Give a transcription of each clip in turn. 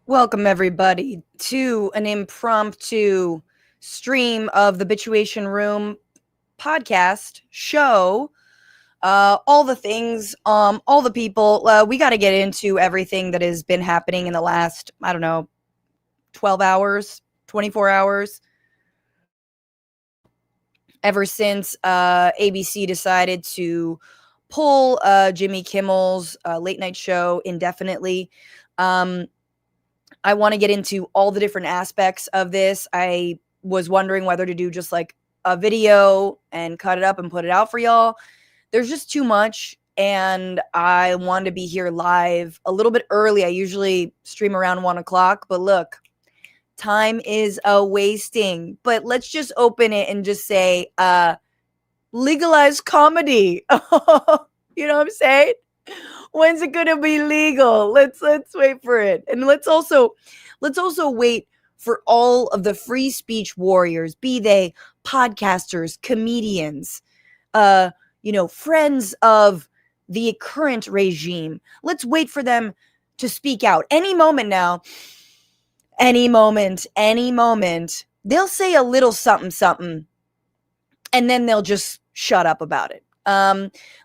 Welcome, everybody, to an impromptu stream of the Bitchuation Room podcast show. All the things, all the people. We got to get into everything that has been happening in the last, 12 hours, 24 hours. Ever since ABC decided to pull Jimmy Kimmel's late night show indefinitely. I want to get into all the different aspects of this. I was wondering whether to do just like a video and cut it up and put it out for y'all. There's just too much, and I wanted to be here live a little bit early. I usually stream around 1 o'clock, but look, time is a wasting. But let's just open it and just say, legalize comedy. You know what I'm saying? When's it gonna be legal? Let's wait for it. And let's also wait for all of the free speech warriors, be they podcasters, comedians, friends of the current regime. Let's wait for them to speak out. Any moment now, any moment, they'll say a little something, and then they'll just shut up about it.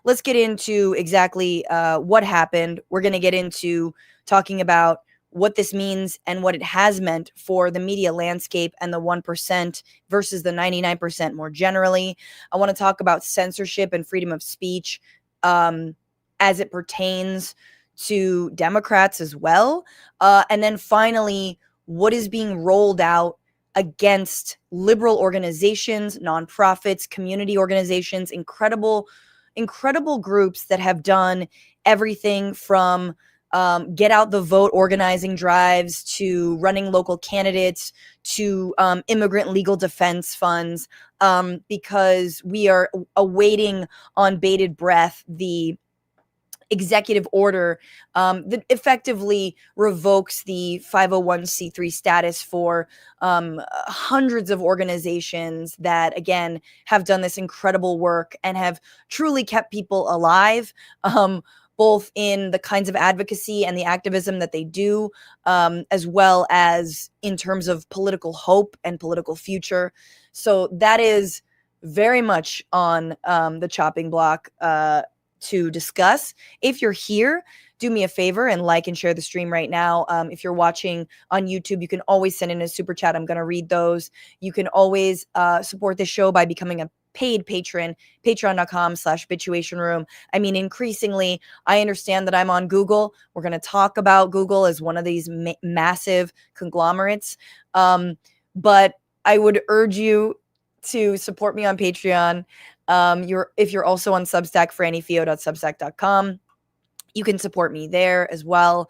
Let's get into exactly what happened. We're going to get into talking about what this means and what it has meant for the media landscape and the 1% versus the 99% more generally. I want to talk about censorship and freedom of speech as it pertains to Democrats as well. And then finally, what is being rolled out against liberal organizations, nonprofits, community organizations, incredible groups that have done everything from get out the vote organizing drives to running local candidates to immigrant legal defense funds, because we are awaiting on bated breath the executive order that effectively revokes the 501c3 status for hundreds of organizations that, again, have done this incredible work and have truly kept people alive, both in the kinds of advocacy and the activism that they do, as well as in terms of political hope and political future. So that is very much on the chopping block to discuss. If you're here, do me a favor and like and share the stream right now. If you're watching on YouTube, you can always send in a super chat. I'm going to read those. You can always support this show by becoming a paid patron, patreon.com/Bitchuation Room. I mean, increasingly, I understand that I'm on Google. We're going to talk about Google as one of these massive conglomerates. But I would urge you to support me on Patreon. If you're also on Substack, frannyfio.substack.com, you can support me there as well.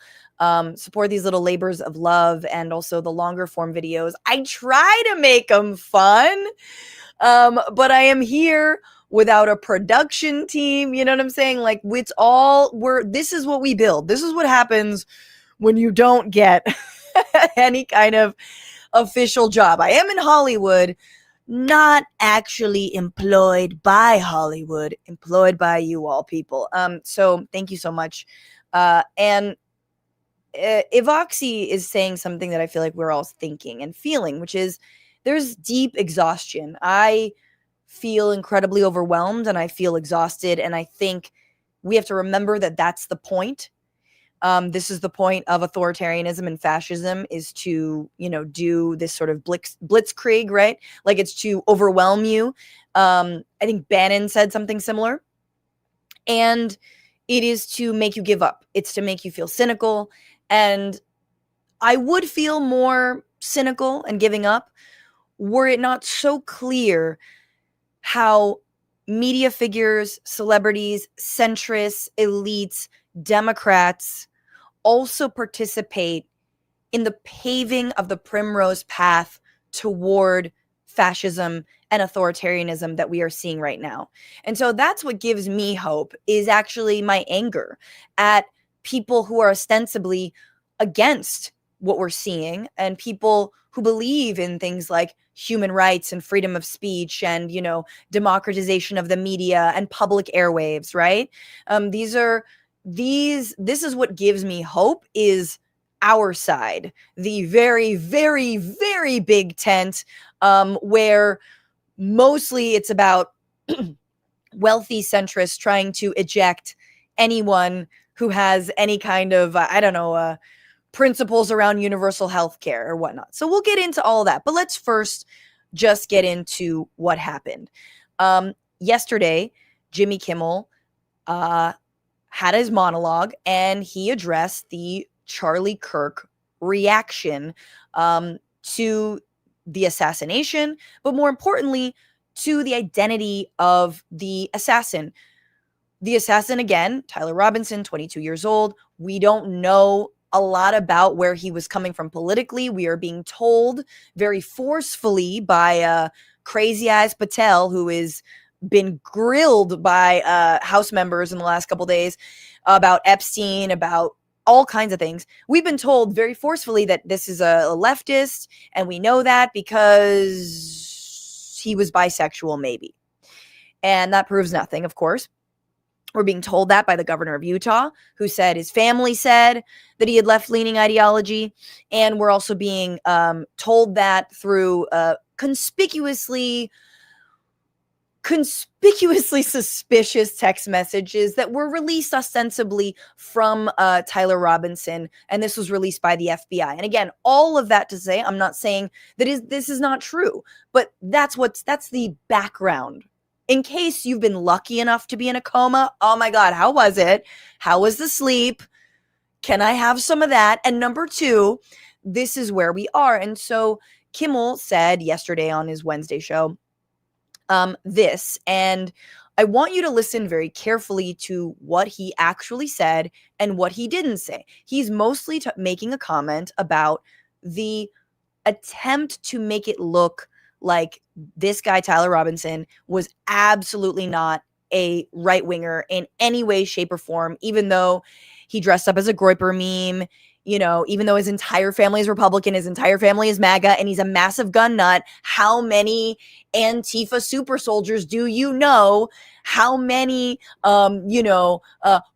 Support these little labors of love and also the longer form videos. I try to make them fun, but I am here without a production team. You know what I'm saying? Like, this is what we build. This is what happens when you don't get any kind of official job. I am in Hollywood, not actually employed by Hollywood, employed by you all people. So thank you so much. And Evoxy is saying something that I feel like we're all thinking and feeling, which is there's deep exhaustion. I feel incredibly overwhelmed and I feel exhausted. And I think we have to remember that that's the point. This is the point of authoritarianism and fascism, is to, do this sort of blitzkrieg, right? Like, it's to overwhelm you. I think Bannon said something similar. And it is to make you give up. It's to make you feel cynical. And I would feel more cynical and giving up were it not so clear how media figures, celebrities, centrists, elites, Democrats also participate in the paving of the primrose path toward fascism and authoritarianism that we are seeing right now. And so that's what gives me hope, is actually my anger at people who are ostensibly against what we're seeing, and people who believe in things like human rights and freedom of speech and, democratization of the media and public airwaves, right? This is what gives me hope, is our side, the very, very, very big tent, where mostly it's about wealthy centrists trying to eject anyone who has any kind of, principles around universal health care or whatnot. So we'll get into all that. But let's first just get into what happened. Yesterday, Jimmy Kimmel had his monologue, and he addressed the Charlie Kirk reaction to the assassination, but more importantly, to the identity of the assassin. The assassin, again, Tyler Robinson, 22 years old. We don't know a lot about where he was coming from politically. We are being told very forcefully by Crazy Eyes Patel, who has been grilled by House members in the last couple days about Epstein, about all kinds of things. We've been told very forcefully that this is a leftist, and we know that because he was bisexual, maybe. And that proves nothing, of course. We're being told that by the governor of Utah, who said his family said that he had left-leaning ideology. And we're also being told that through conspicuously suspicious text messages that were released ostensibly from Tyler Robinson, and this was released by the FBI. And again, all of that to say, I'm not saying that this is not true, but that's the background. In case you've been lucky enough to be in a coma, oh my God, how was it? How was the sleep? Can I have some of that? And number two, this is where we are. And so Kimmel said yesterday on his Wednesday show, this, and I want you to listen very carefully to what he actually said and what he didn't say. He's mostly making a comment about the attempt to make it look like this guy, Tyler Robinson, was absolutely not a right-winger in any way, shape, or form, even though he dressed up as a Groyper meme, even though his entire family is Republican, his entire family is MAGA, and he's a massive gun nut. How many Antifa super soldiers do you know? How many,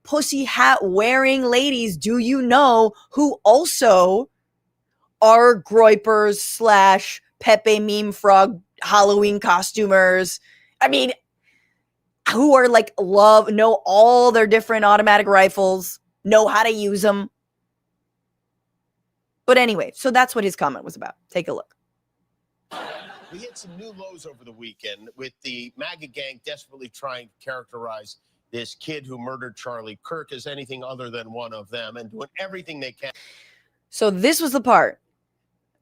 pussy hat wearing ladies do you know who also are Groypers / Pepe meme frog Halloween costumers? I mean, who are know all their different automatic rifles, know how to use them. But anyway, so that's what his comment was about. Take a look. We hit some new lows over the weekend with the MAGA gang desperately trying to characterize this kid who murdered Charlie Kirk as anything other than one of them and doing everything they can. So this was the part.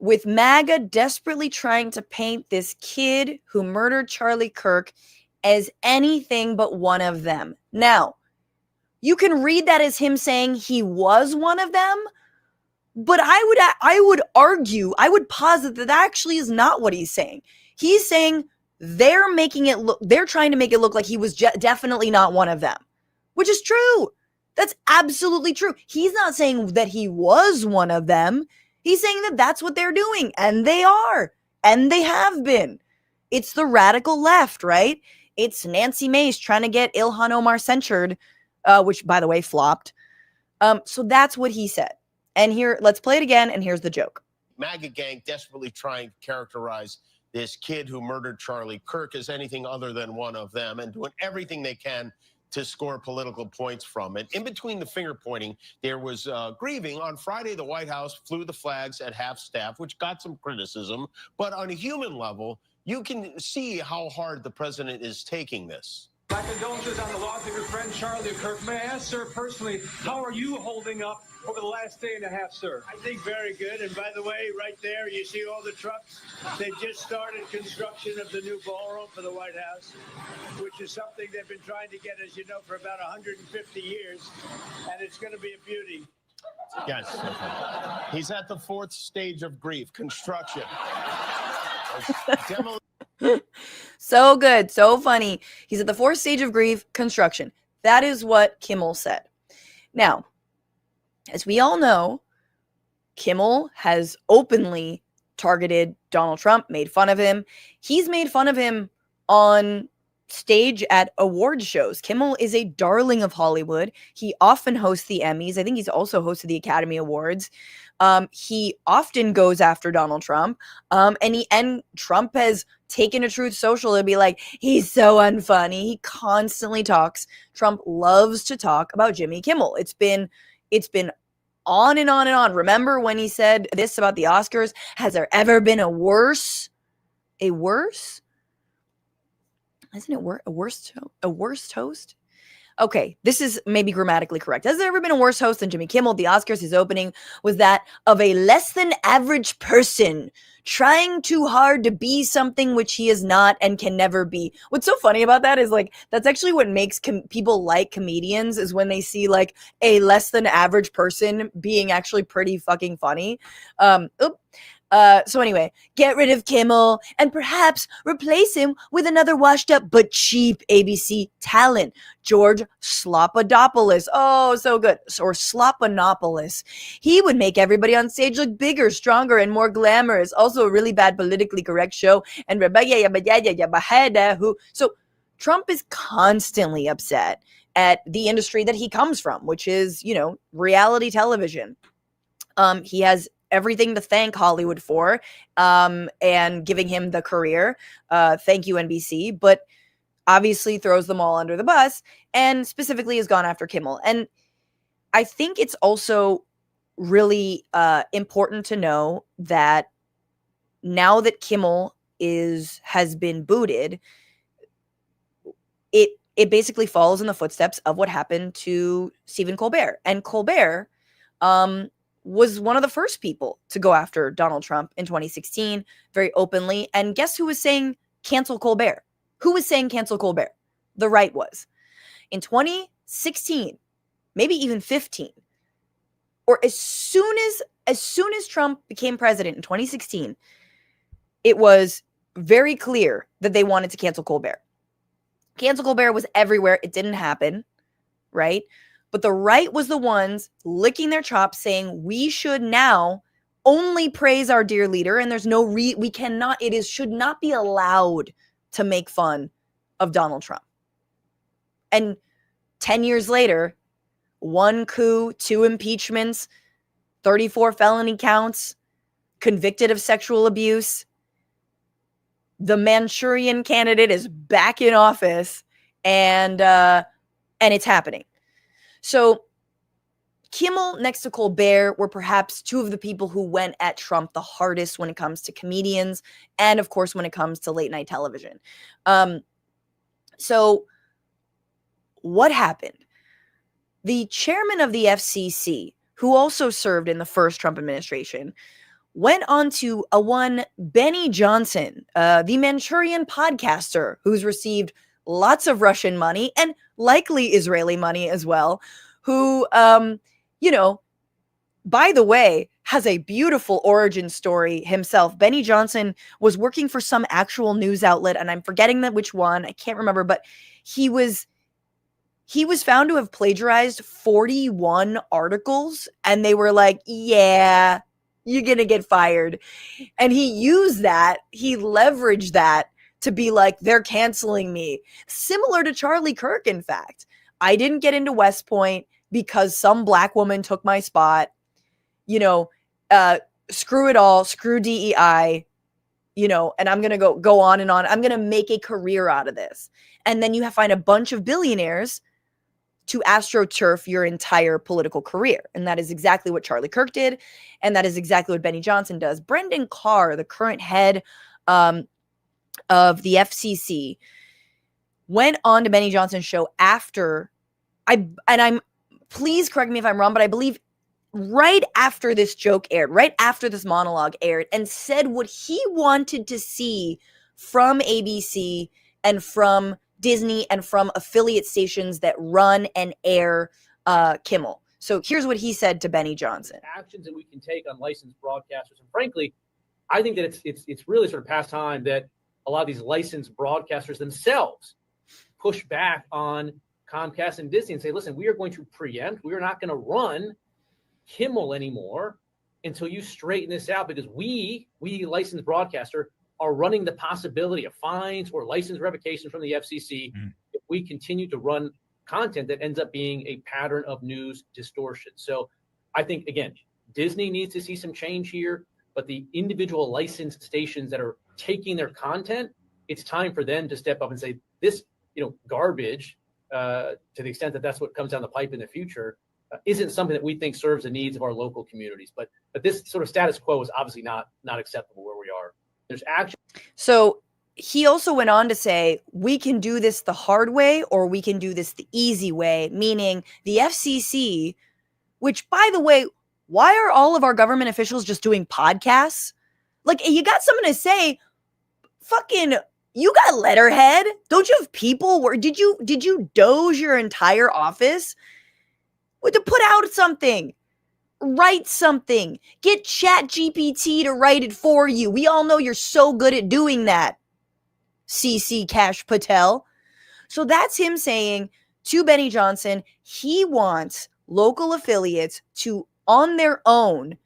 With MAGA desperately trying to paint this kid who murdered Charlie Kirk as anything but one of them. Now, you can read that as him saying he was one of them, but I would argue, I would posit that actually is not what he's saying. He's saying they're trying to make it look like he was definitely not one of them, which is true. That's absolutely true. He's not saying that he was one of them. He's saying that that's what they're doing, and they are, and they have been. It's the radical left, right? It's Nancy Mace trying to get Ilhan Omar censured, which, by the way, flopped. So that's what he said. And here, let's play it again, and here's the joke. MAGA gang desperately trying to characterize this kid who murdered Charlie Kirk as anything other than one of them and doing everything they can to score political points from it. In between the finger pointing, there was grieving. On Friday, the White House flew the flags at half staff, which got some criticism. But on a human level, you can see how hard the president is taking this. My condolences on the loss of your friend Charlie Kirk. May I ask, sir, personally, how are you holding up over the last day and a half, sir? I think very good. And by the way, right there, you see all the trucks? They just started construction of the new ballroom for the White House, which is something they've been trying to get, as you know, for about 150 years. And it's going to be a beauty. Yes. He's at the fourth stage of grief, construction. So good, so funny. He's at the fourth stage of grief, construction. That is what Kimmel said. Now, as we all know, Kimmel has openly targeted Donald Trump, made fun of him. He's made fun of him on stage at award shows. Kimmel is a darling of Hollywood. He often hosts the Emmys. I think he's also hosted the Academy Awards. He often goes after Donald Trump. And Trump has taken to Truth Social to be like, he's so unfunny. He constantly talks. Trump loves to talk about Jimmy Kimmel. It's been on and on and on. Remember when he said this about the Oscars? Has there ever been a worse? Isn't it a worst host? Okay, this is maybe grammatically correct. Has there ever been a worse host than Jimmy Kimmel? The Oscars, his opening was that of a less than average person trying too hard to be something which he is not and can never be. What's so funny about that is like, that's actually what makes people like comedians, is when they see like a less than average person being actually pretty fucking funny. So anyway, get rid of Kimmel and perhaps replace him with another washed up but cheap ABC talent, George Slopadopoulos. Oh, so good. Or Slopanopoulos. He would make everybody on stage look bigger, stronger, and more glamorous. Also a really bad politically correct show. And so Trump is constantly upset at the industry that he comes from, which is, reality television. He has everything to thank Hollywood for, and giving him the career. Thank you, NBC, but obviously throws them all under the bus, and specifically has gone after Kimmel. And I think it's also really important to know that now that Kimmel has been booted, it basically follows in the footsteps of what happened to Stephen Colbert. And Colbert was one of the first people to go after Donald Trump in 2016 very openly. And guess who was saying cancel Colbert? Who was saying cancel Colbert? The right was. In 2016, maybe even 15, or as soon as Trump became president in 2016, it was very clear that they wanted to cancel Colbert. Cancel Colbert was everywhere. It didn't happen, right? But the right was the ones licking their chops saying we should now only praise our dear leader, and there's no should not be allowed to make fun of Donald Trump. And 10 years later, 1 coup, 2 impeachments, 34 felony counts, convicted of sexual abuse. The Manchurian candidate is back in office, and it's happening. So Kimmel next to Colbert were perhaps two of the people who went at Trump the hardest when it comes to comedians, and of course when it comes to late night television. So what happened? The chairman of the FCC, who also served in the first Trump administration, went on to one Benny Johnson, the Manchurian podcaster, who's received lots of Russian money and likely Israeli money as well, who, by the way, has a beautiful origin story himself. Benny Johnson was working for some actual news outlet, and I'm forgetting which one. I can't remember, but he was found to have plagiarized 41 articles, and they were like, yeah, you're going to get fired. And he leveraged that to be like, they're canceling me. Similar to Charlie Kirk, in fact. I didn't get into West Point because some black woman took my spot. Screw it all, screw DEI, and I'm going to go on and on. I'm going to make a career out of this. And then you find a bunch of billionaires to astroturf your entire political career. And that is exactly what Charlie Kirk did. And that is exactly what Benny Johnson does. Brendan Carr, the current head of the FCC, went on to Benny Johnson's show after, please correct me if I'm wrong, but I believe right after this joke aired, right after this monologue aired, and said what he wanted to see from ABC and from Disney and from affiliate stations that run and air Kimmel. So here's what he said to Benny Johnson. Actions that we can take on licensed broadcasters. And frankly, I think that it's really sort of past time that a lot of these licensed broadcasters themselves push back on Comcast and Disney and say, listen, we are going to preempt. We are not going to run Kimmel anymore until you straighten this out, because we licensed broadcaster, are running the possibility of fines or license revocation from the FCC if we continue to run content that ends up being a pattern of news distortion. So I think, again, Disney needs to see some change here, but the individual licensed stations that are taking their content, it's time for them to step up and say, this, garbage, to the extent that that's what comes down the pipe in the future, isn't something that we think serves the needs of our local communities. But this sort of status quo is obviously not acceptable where we are. There's action. So he also went on to say, we can do this the hard way or we can do this the easy way, meaning the FCC, which, by the way, why are all of our government officials just doing podcasts? Like, you got something to say, fucking, you got letterhead? Don't you have people? Did you doge your entire office? To put out something. Write something. Get ChatGPT to write it for you. We all know you're so good at doing that, CC Cash Patel. So that's him saying to Benny Johnson, he wants local affiliates to, on their own,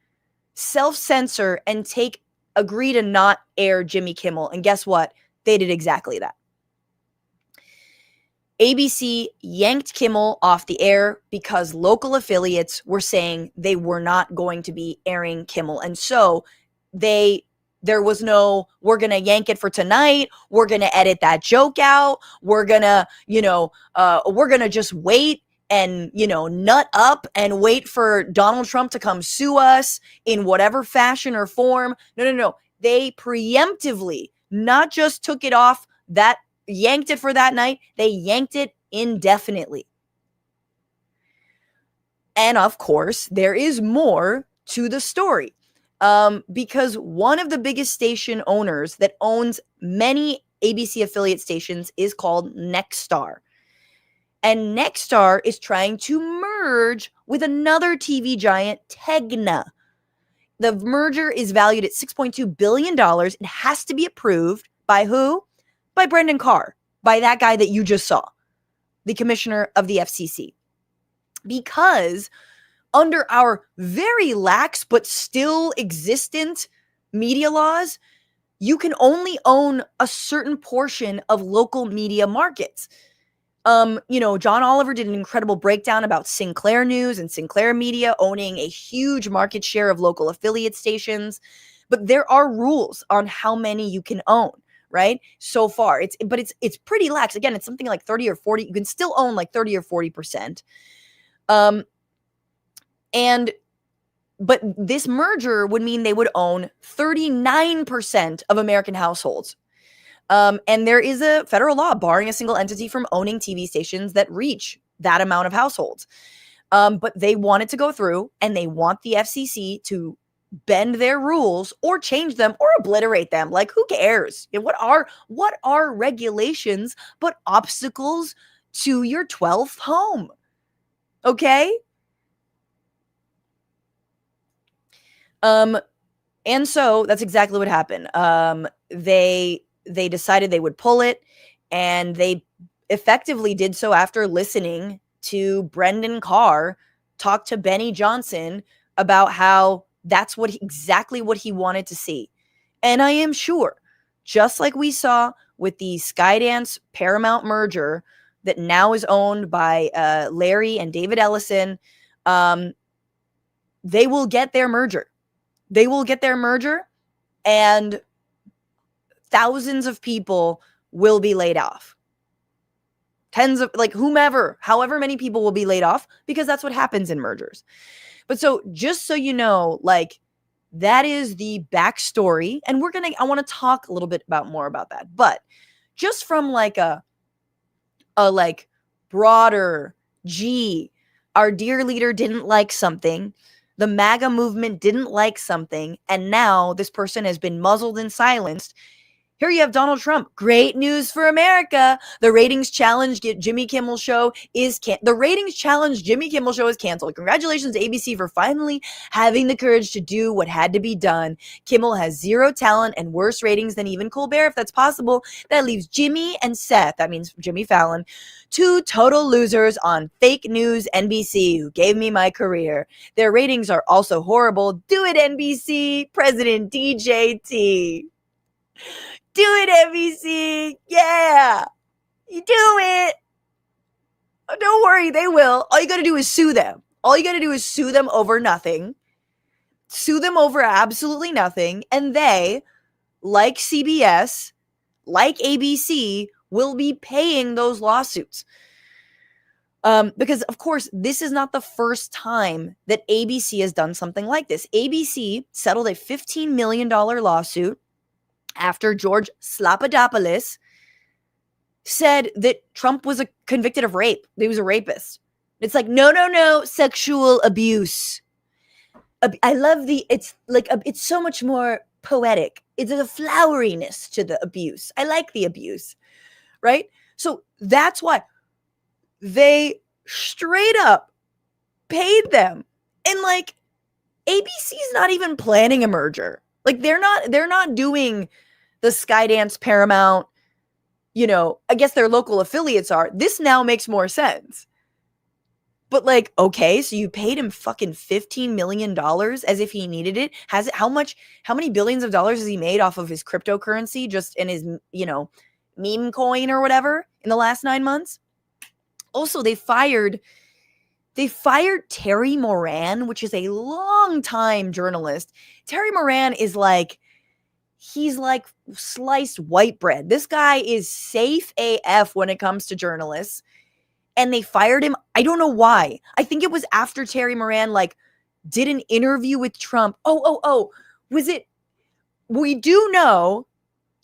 self-censor and agree to not air Jimmy Kimmel. And guess what? They did exactly that. ABC yanked Kimmel off the air because local affiliates were saying they were not going to be airing Kimmel. And so there was no, we're going to yank it for tonight. We're going to edit that joke out. We're going to, we're going to just wait and, nut up and wait for Donald Trump to come sue us in whatever fashion or form. No. They preemptively not just took it off yanked it for that night, they yanked it indefinitely. And of course, there is more to the story. Because one of the biggest station owners that owns many ABC affiliate stations is called Nexstar. And Nexstar is trying to merge with another TV giant, Tegna. The merger is valued at $6.2 billion. It has to be approved by who? By Brendan Carr, by that guy that you just saw, the commissioner of the FCC. Because under our very lax but still existent media laws, you can only own a certain portion of local media markets. John Oliver did an incredible breakdown about Sinclair News and Sinclair Media owning a huge market share of local affiliate stations. But there are rules on how many you can own. Right? So far, it's pretty lax. Again, it's something like 30 or 40. You can still own like 30 or 40%. But this merger would mean they would own 39% of American households. And there is a federal law barring a single entity from owning TV stations that reach that amount of households. But they want it to go through, and they want the FCC to bend their rules or change them or obliterate them. Like, who cares? What are regulations but obstacles to your 12th home? Okay? And so that's exactly what happened. They decided they would pull it, and they effectively did so after listening to Brendan Carr talk to Benny Johnson about how that's exactly what he wanted to see. And I am sure, just like we saw with the Skydance Paramount merger that now is owned by Larry and David Ellison, they will get their merger. They will get their merger, and thousands of people will be laid off. Tens of, however many people will be laid off, because that's what happens in mergers. But so, just so you know, that is the backstory, and I want to talk a little bit more about that. But just from a broader, our dear leader didn't like something, the MAGA movement didn't like something, and now this person has been muzzled and silenced. Here you have Donald Trump. Great news for America. The ratings challenge Jimmy Kimmel show is canceled. Congratulations to ABC for finally having the courage to do what had to be done. Kimmel has zero talent and worse ratings than even Colbert, if that's possible. That leaves Jimmy and Seth, that means Jimmy Fallon, two total losers on fake news NBC, who gave me my career. Their ratings are also horrible. Do it, NBC. President DJT. Do it, NBC. Yeah. You do it. Oh, don't worry, they will. All you got to do is sue them. All you got to do is sue them over nothing. Sue them over absolutely nothing. And they, like CBS, like ABC, will be paying those lawsuits. Because, of course, this is not the first time that ABC has done something like this. ABC settled a $15 million lawsuit after George Slapadopoulos said that Trump was convicted of rape. He was a rapist. It's like, no, sexual abuse. I love it's like, it's so much more poetic. It's a floweriness to the abuse. I like the abuse, right? So that's why they straight up paid them. And like, ABC's not even planning a merger. Like they're not doing the Skydance Paramount, I guess their local affiliates are. This now makes more sense. But like, okay, so you paid him fucking $15 million as if he needed it. How many billions of dollars has he made off of his cryptocurrency just in his, meme coin or whatever in the last 9 months? Also, they fired Terry Moran, which is a long-time journalist. Terry Moran is like, he's like sliced white bread. This guy is safe AF when it comes to journalists. And they fired him. I don't know why. I think it was after Terry Moran did an interview with Trump. Oh, was it? We do know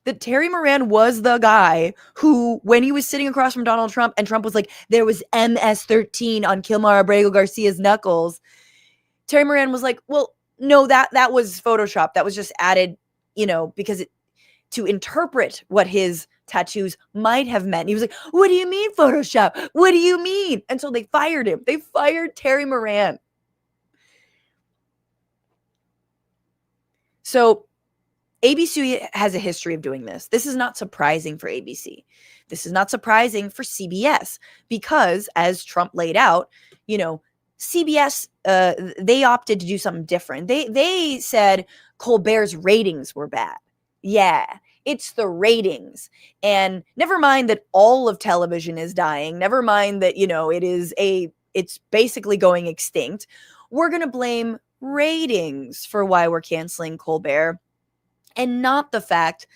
that Terry Moran was the guy who, when he was sitting across from Donald Trump and Trump was like, there was MS-13 on Kilmar Abrego Garcia's knuckles. Terry Moran was like, well, no, that was Photoshop. That was just added, because to interpret what his tattoos might have meant. He was like, what do you mean Photoshop? What do you mean? And so they fired him. They fired Terry Moran. So ABC has a history of doing this. This is not surprising for ABC. This is not surprising for CBS because, as Trump laid out, CBS, they opted to do something different. They said Colbert's ratings were bad. Yeah, it's the ratings. And never mind that all of television is dying. Never mind that, it's basically going extinct. We're going to blame ratings for why we're canceling Colbert and not the fact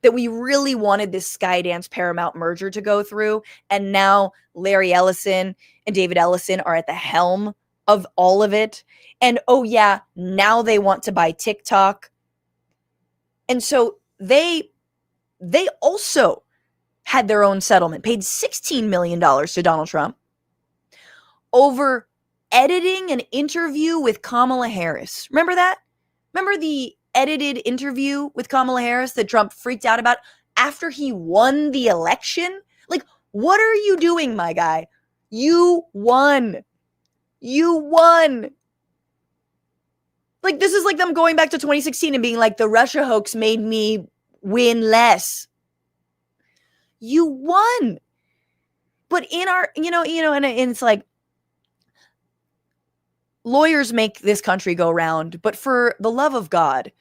that we really wanted this Skydance Paramount merger to go through. And now Larry Ellison and David Ellison are at the helm of all of it. And oh yeah, now they want to buy TikTok. And so they also had their own settlement, paid $16 million to Donald Trump over editing an interview with Kamala Harris. Remember that? Remember the edited interview with Kamala Harris that Trump freaked out about after he won the election? Like, what are you doing, my guy? You won. You won. Like, this is like them going back to 2016 and being like, the Russia hoax made me win less. You won. But in our, and it's like, lawyers make this country go round, but for the love of God,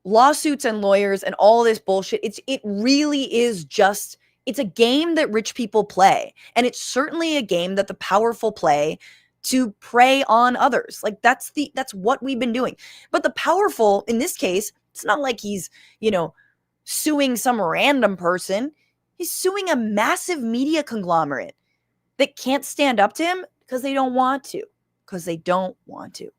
lawsuits and lawyers and all this bullshit, it really is just, it's a game that rich people play. And it's certainly a game that the powerful play to prey on others. Like that's what we've been doing. But the powerful, in this case, it's not like he's, suing some random person. He's suing a massive media conglomerate that can't stand up to him because they don't want to.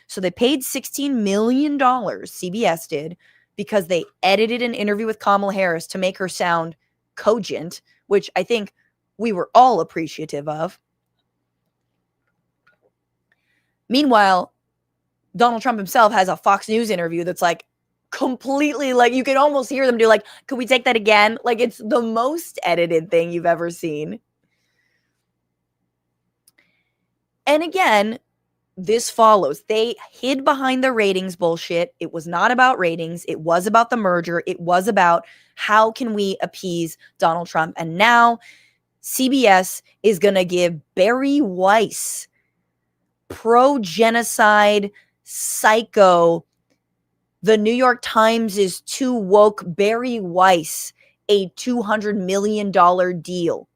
So they paid $16 million, CBS did, because they edited an interview with Kamala Harris to make her sound cogent, which I think we were all appreciative of. Meanwhile, Donald Trump himself has a Fox News interview that's like completely like, you can almost hear them do like, could we take that again? Like it's the most edited thing you've ever seen. And again, this follows. They hid behind the ratings bullshit. It was not about ratings. It was about the merger. It was about how can we appease Donald Trump. And now CBS is going to give Barry Weiss, pro-genocide psycho, The New York Times is too woke. Barry Weiss, a $200 million deal.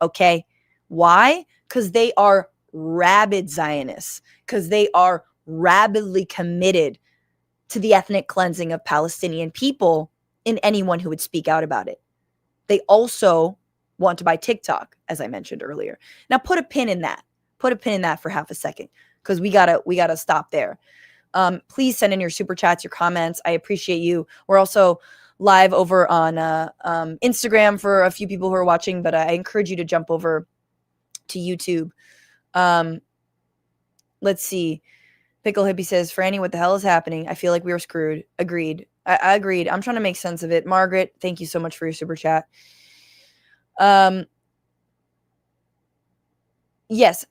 Okay. Why? Because they are rabid Zionists, because they are rabidly committed to the ethnic cleansing of Palestinian people and anyone who would speak out about it. They also want to buy TikTok, as I mentioned earlier. Now put a pin in that. Put a pin in that for half a second, because we gotta stop there. Please send in your super chats, your comments. I appreciate you. We're also live over on Instagram for a few people who are watching, but I encourage you to jump over to YouTube. Let's see. Pickle Hippie says, Franny, what the hell is happening? I feel like we were screwed. Agreed. I agreed. I'm trying to make sense of it. Margaret, thank you so much for your super chat. Yes.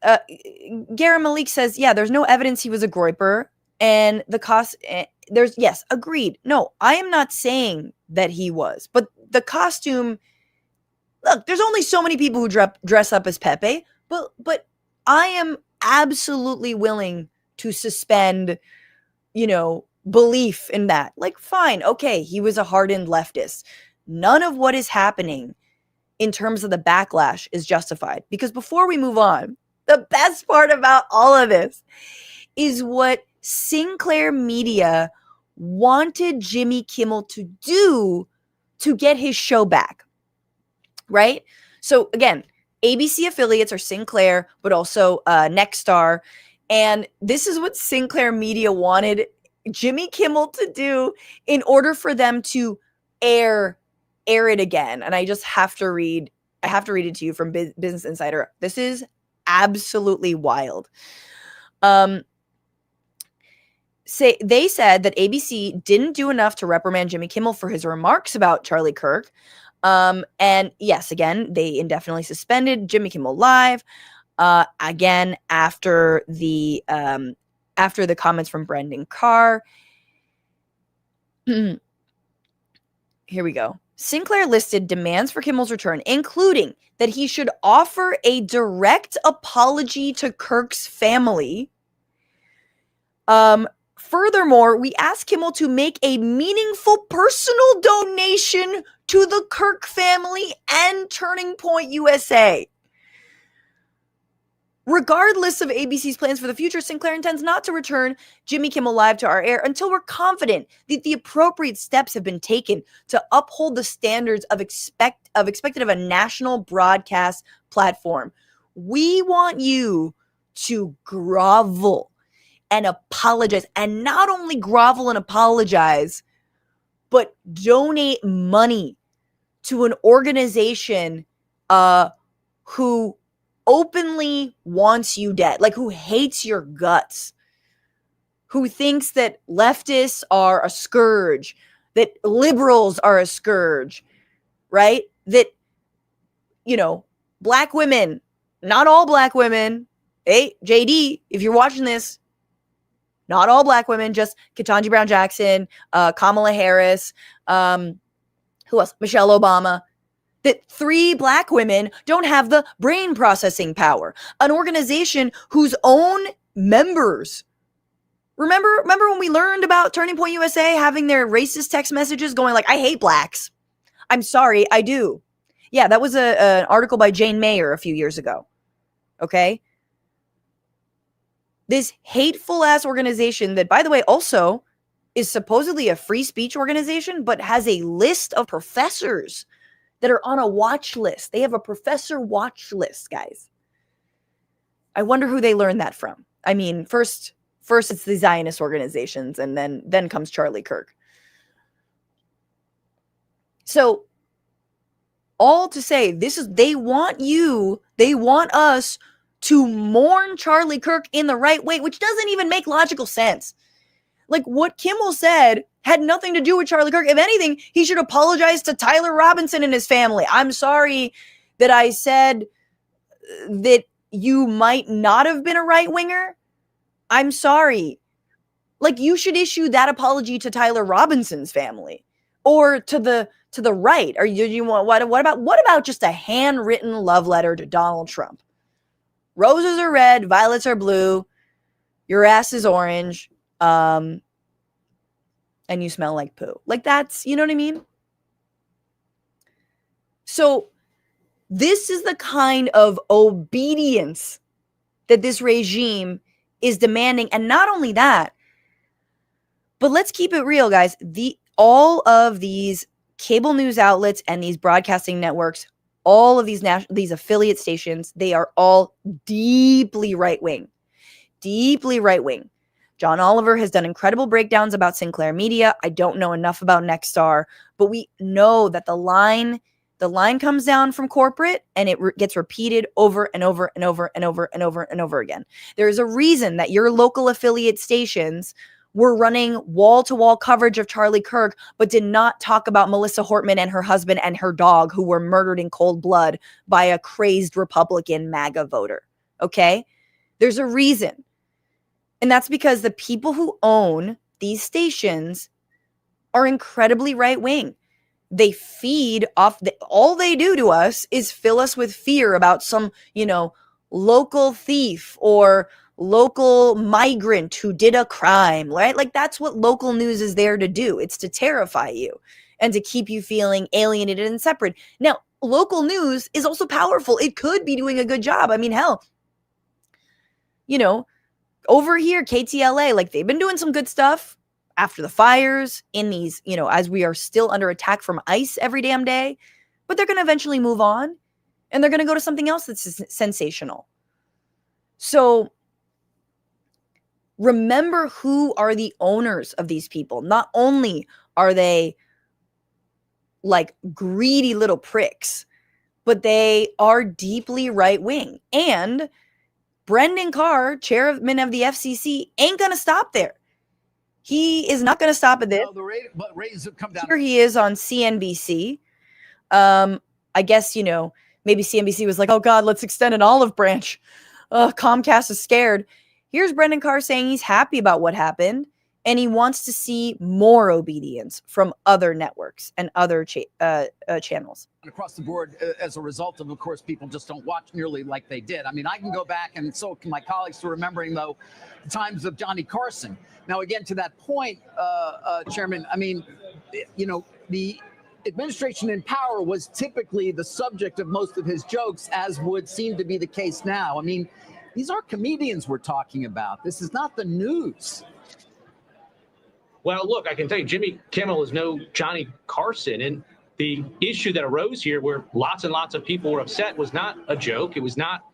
Gara Malik says, yeah, there's no evidence he was a groyper. And the cost, yes, agreed. No, I am not saying that he was. But the costume, look, there's only so many people who dress up as Pepe. But I am absolutely willing to suspend, belief in that. Like, fine, okay, he was a hardened leftist. None of what is happening in terms of the backlash is justified. Because before we move on, the best part about all of this is what Sinclair Media wanted Jimmy Kimmel to do to get his show back, right? So again, ABC affiliates are Sinclair, but also Nexstar. And this is what Sinclair Media wanted Jimmy Kimmel to do in order for them to air it again. And I just have to read it to you from Business Insider. This is absolutely wild. They said that ABC didn't do enough to reprimand Jimmy Kimmel for his remarks about Charlie Kirk. And yes, again, they indefinitely suspended Jimmy Kimmel Live. Again, after the comments from Brendan Carr. Here we go. Sinclair listed demands for Kimmel's return, including that he should offer a direct apology to Kirk's family. Furthermore, we asked Kimmel to make a meaningful personal donation to the Kirk family and Turning Point USA. Regardless of ABC's plans for the future, Sinclair intends not to return Jimmy Kimmel Live to our air until we're confident that the appropriate steps have been taken to uphold the standards of expected of a national broadcast platform. We want you to grovel and apologize, and not only grovel and apologize, but donate money to an organization who openly wants you dead, like who hates your guts, who thinks that leftists are a scourge, that liberals are a scourge, right? That, black women, not all black women, hey, JD, if you're watching this, not all black women, just Ketanji Brown Jackson, Kamala Harris, who else? Michelle Obama. That 3 black women don't have the brain processing power. An organization whose own members, remember when we learned about Turning Point USA having their racist text messages going like, I hate blacks. I'm sorry, I do. Yeah, that was an article by Jane Mayer a few years ago. Okay? This hateful ass organization that, by the way, also is supposedly a free speech organization, but has a list of professors that are on a watch list. They have a professor watch list, guys. I wonder who they learned that from. I mean, first it's the Zionist organizations, and then comes Charlie Kirk. So, all to say, they want us to mourn Charlie Kirk in the right way, which doesn't even make logical sense. Like, what Kimmel said had nothing to do with Charlie Kirk. If anything, he should apologize to Tyler Robinson and his family. I'm sorry that I said that you might not have been a right-winger. I'm sorry. Like, you should issue that apology to Tyler Robinson's family or to the right. Or you want what about just a handwritten love letter to Donald Trump? Roses are red, violets are blue, your ass is orange. and you smell like poo. Like that's, you know what I mean? So this is the kind of obedience that this regime is demanding. And not only that, but let's keep it real, guys. All of these cable news outlets and these broadcasting networks, all of these affiliate stations, they are all deeply right-wing. Deeply right-wing. John Oliver has done incredible breakdowns about Sinclair Media. I don't know enough about Nexstar, but we know that the line comes down from corporate and it gets repeated over and over and over and over and over and over again. There's a reason that your local affiliate stations were running wall-to-wall coverage of Charlie Kirk, but did not talk about Melissa Hortman and her husband and her dog who were murdered in cold blood by a crazed Republican MAGA voter. Okay? There's a reason. And that's because the people who own these stations are incredibly right-wing. They feed off all they do to us is fill us with fear about some, local thief or local migrant who did a crime, right? Like that's what local news is there to do. It's to terrify you and to keep you feeling alienated and separate. Now, local news is also powerful. It could be doing a good job. I mean, hell, over here, KTLA, like they've been doing some good stuff after the fires in these, as we are still under attack from ICE every damn day, but they're going to eventually move on and they're going to go to something else that's sensational. So remember who are the owners of these people. Not only are they like greedy little pricks, but they are deeply right-wing. And Brendan Carr, chairman of the FCC, ain't going to stop there. He is not going to stop at this. No, but ratings have come down. Here he is on CNBC. I guess, maybe CNBC was like, oh God, let's extend an olive branch. Comcast is scared. Here's Brendan Carr saying he's happy about what happened and he wants to see more obedience from other networks and other channels. Across the board, as a result of course, people just don't watch nearly like they did. I mean, I can go back, and so can my colleagues, to remembering, though, the times of Johnny Carson. Now, again, to that point, Chairman, I mean, the administration in power was typically the subject of most of his jokes, as would seem to be the case now. I mean, these are comedians we're talking about. This is not the news. Well, look, I can tell you, Jimmy Kimmel is no Johnny Carson. And the issue that arose here where lots and lots of people were upset was not a joke. It was not,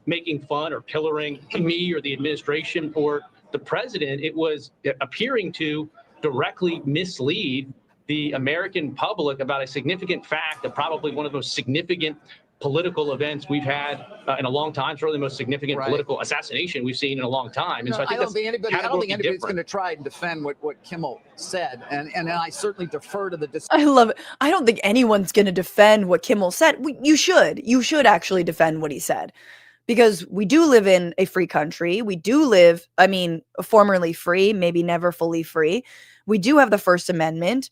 making fun or pillaring me or the administration or the president. It was appearing to directly mislead the American public about a significant fact of probably one of the most significant political events we've had in a long time. It's really the most significant political assassination we've seen in a long time. And no, so I don't think anybody's going to try and defend what Kimmel said. And I certainly defer to the I love it. I don't think anyone's going to defend what Kimmel said. You should actually defend what he said, because we do live in a free country. We do live, formerly free, maybe never fully free. We do have the First Amendment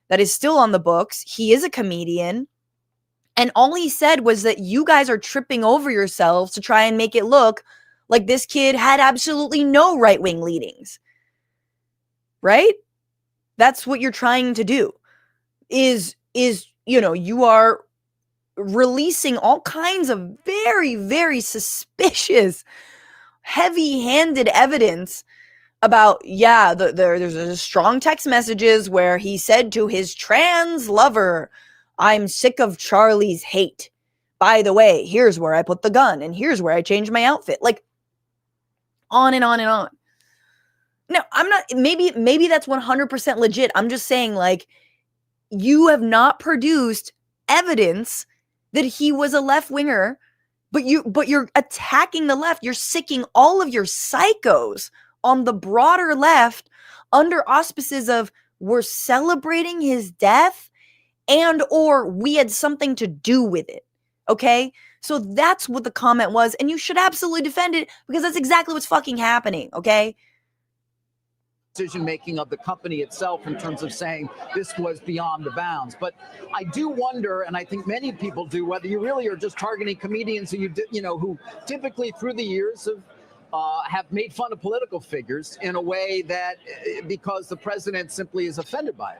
that is still on the books. He is a comedian. And all he said was that you guys are tripping over yourselves to try and make it look like this kid had absolutely no right-wing leanings. Right? That's what you're trying to do. You are releasing all kinds of very, very suspicious, heavy-handed evidence about, there's a strong text messages where he said to his trans lover, I'm sick of Charlie's hate. By the way, here's where I put the gun, and here's where I changed my outfit. Like, on and on and on. Now, I'm not, maybe that's 100% legit. I'm just saying, like, you have not produced evidence that he was a left-winger, but you're attacking the left. You're sicking all of your psychos on the broader left under auspices of we're celebrating his death and or we had something to do with it. Okay? So that's what the comment was, and you should absolutely defend it because that's exactly what's fucking happening, okay? Decision making of the company itself in terms of saying this was beyond the bounds. But I do wonder, and I think many people do, whether you really are just targeting comedians who who typically through the years have have made fun of political figures in a way that because the president simply is offended by it.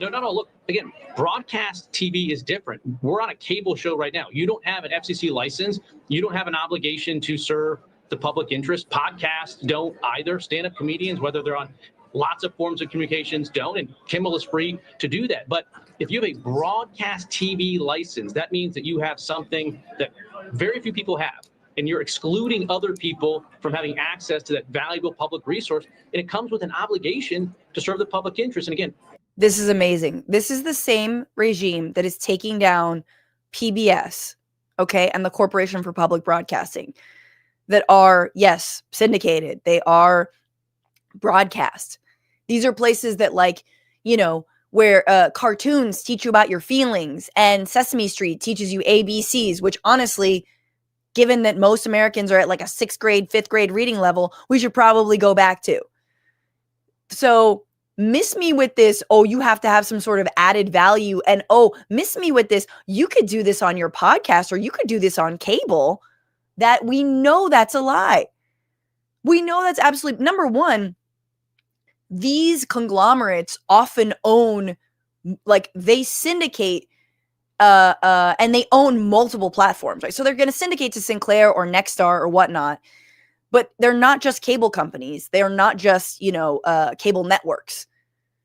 No. Look, again, broadcast TV is different. We're on a cable show right now. You don't have an FCC license. You don't have an obligation to serve the public interest. Podcasts don't either. Stand-up comedians, whether they're on lots of forms of communications, don't. And Kimmel is free to do that. But if you have a broadcast TV license, that means that you have something that very few people have. And you're excluding other people from having access to that valuable public resource. And it comes with an obligation to serve the public interest. And again, this is amazing. This is the same regime that is taking down PBS, okay, and the Corporation for Public Broadcasting that are, yes, syndicated. They are broadcast. These are places that, like, you know, where cartoons teach you about your feelings and Sesame Street teaches you ABCs, which honestly, given that most Americans are at like a 6th grade, 5th grade reading level, we should probably go back to. So miss me with this, oh, you have to have some sort of added value. And oh, miss me with this, you could do this on your podcast or you could do this on cable. That we know that's a lie. We know that's absolutely, number one, these conglomerates often own, like they syndicate and they own multiple platforms, right? So they're going to syndicate to Sinclair or Nexstar or whatnot, but they're not just cable companies. They're not just, cable networks.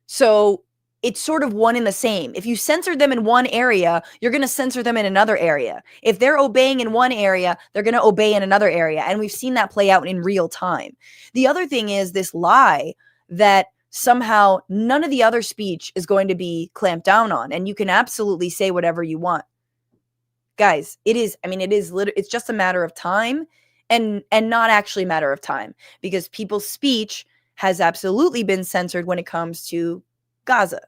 So it's sort of one in the same. If you censor them in one area, you're going to censor them in another area. If they're obeying in one area, they're going to obey in another area. And we've seen that play out in real time. The other thing is this lie that somehow none of the other speech is going to be clamped down on, and you can absolutely say whatever you want. Guys, it's just a matter of time and not actually a matter of time, because people's speech has absolutely been censored when it comes to Gaza.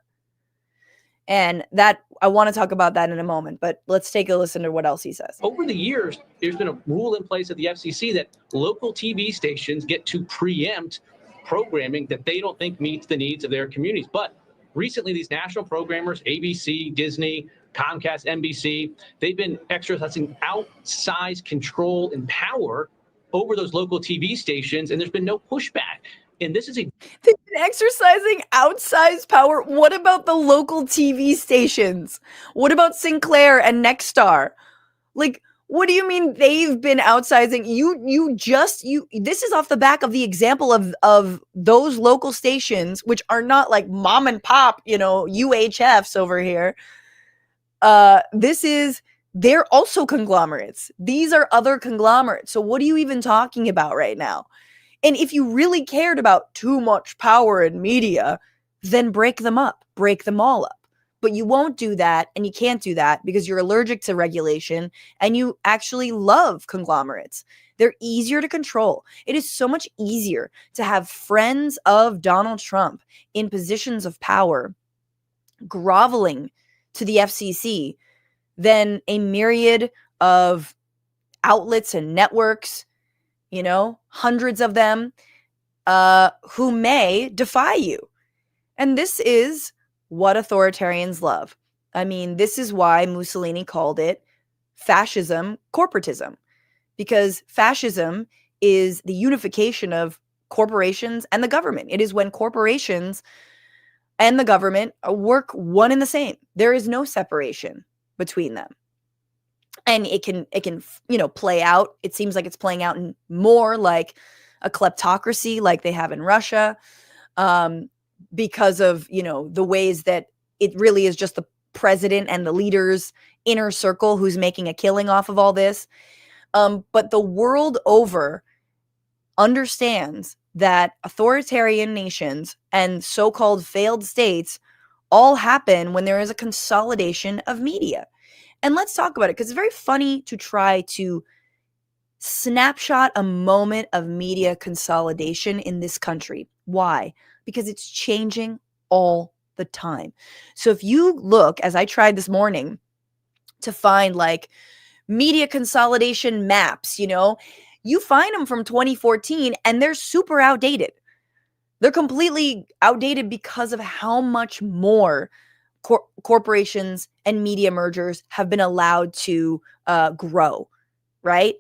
And that I want to talk about that in a moment, but let's take a listen to what else he says. Over the years, there's been a rule in place at the FCC that local TV stations get to preempt programming that they don't think meets the needs of their communities. But recently, these national programmers, ABC, Disney, Comcast, NBC, they've been exercising outsized control and power over those local TV stations, and there's been no pushback. And this is They've been exercising outsized power. What about the local TV stations? What about Sinclair and Nexstar? Like, what do you mean they've been outsizing? This is off the back of the example of those local stations, which are not like mom and pop, UHFs over here. They're also conglomerates. These are other conglomerates. So what are you even talking about right now? And if you really cared about too much power in media, then break them up, break them all up. But you won't do that, and you can't do that because you're allergic to regulation and you actually love conglomerates. They're easier to control. It is so much easier to have friends of Donald Trump in positions of power groveling to the FCC than a myriad of outlets and networks, hundreds of them, who may defy you. And this is what authoritarians love. I mean, this is why Mussolini called it fascism corporatism, because fascism is the unification of corporations and the government. It is when corporations and the government work one and the same. There is no separation between them. And it can play out. It seems like it's playing out more like a kleptocracy like they have in Russia. Because of, the ways that it really is just the president and the leader's inner circle who's making a killing off of all this. But the world over understands that authoritarian nations and so-called failed states all happen when there is a consolidation of media. And let's talk about it, because it's very funny to try to snapshot a moment of media consolidation in this country. Why? Because it's changing all the time. So if you look, as I tried this morning, to find like media consolidation maps, you find them from 2014 and they're super outdated. They're completely outdated because of how much more corporations and media mergers have been allowed to grow, right?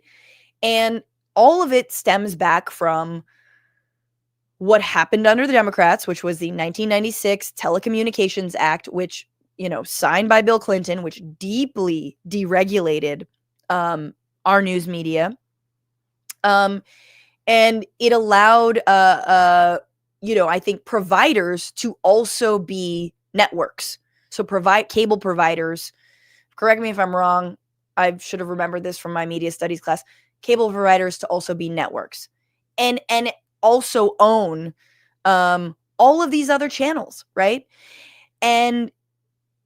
And all of it stems back from what happened under the Democrats, which was the 1996 Telecommunications Act, which, signed by Bill Clinton, which deeply deregulated our news media. And it allowed, I think providers to also be networks. So cable providers, correct me if I'm wrong, I should have remembered this from my media studies class, cable providers to also be networks and also own all of these other channels, right? And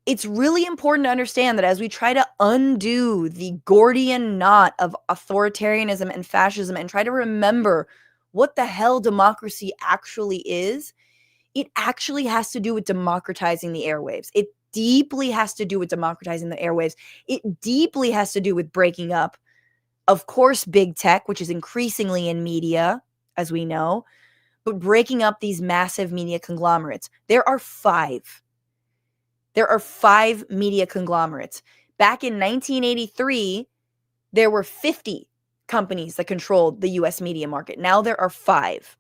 it's really important to understand that as we try to undo the Gordian knot of authoritarianism and fascism and try to remember what the hell democracy actually is, it actually has to do with democratizing the airwaves. It deeply has to do with democratizing the airwaves. It deeply has to do with breaking up, of course, big tech, which is increasingly in media, as we know, but breaking up these massive media conglomerates. There are five media conglomerates. Back in 1983, there were 50 companies that controlled the US media market. Now there are 5.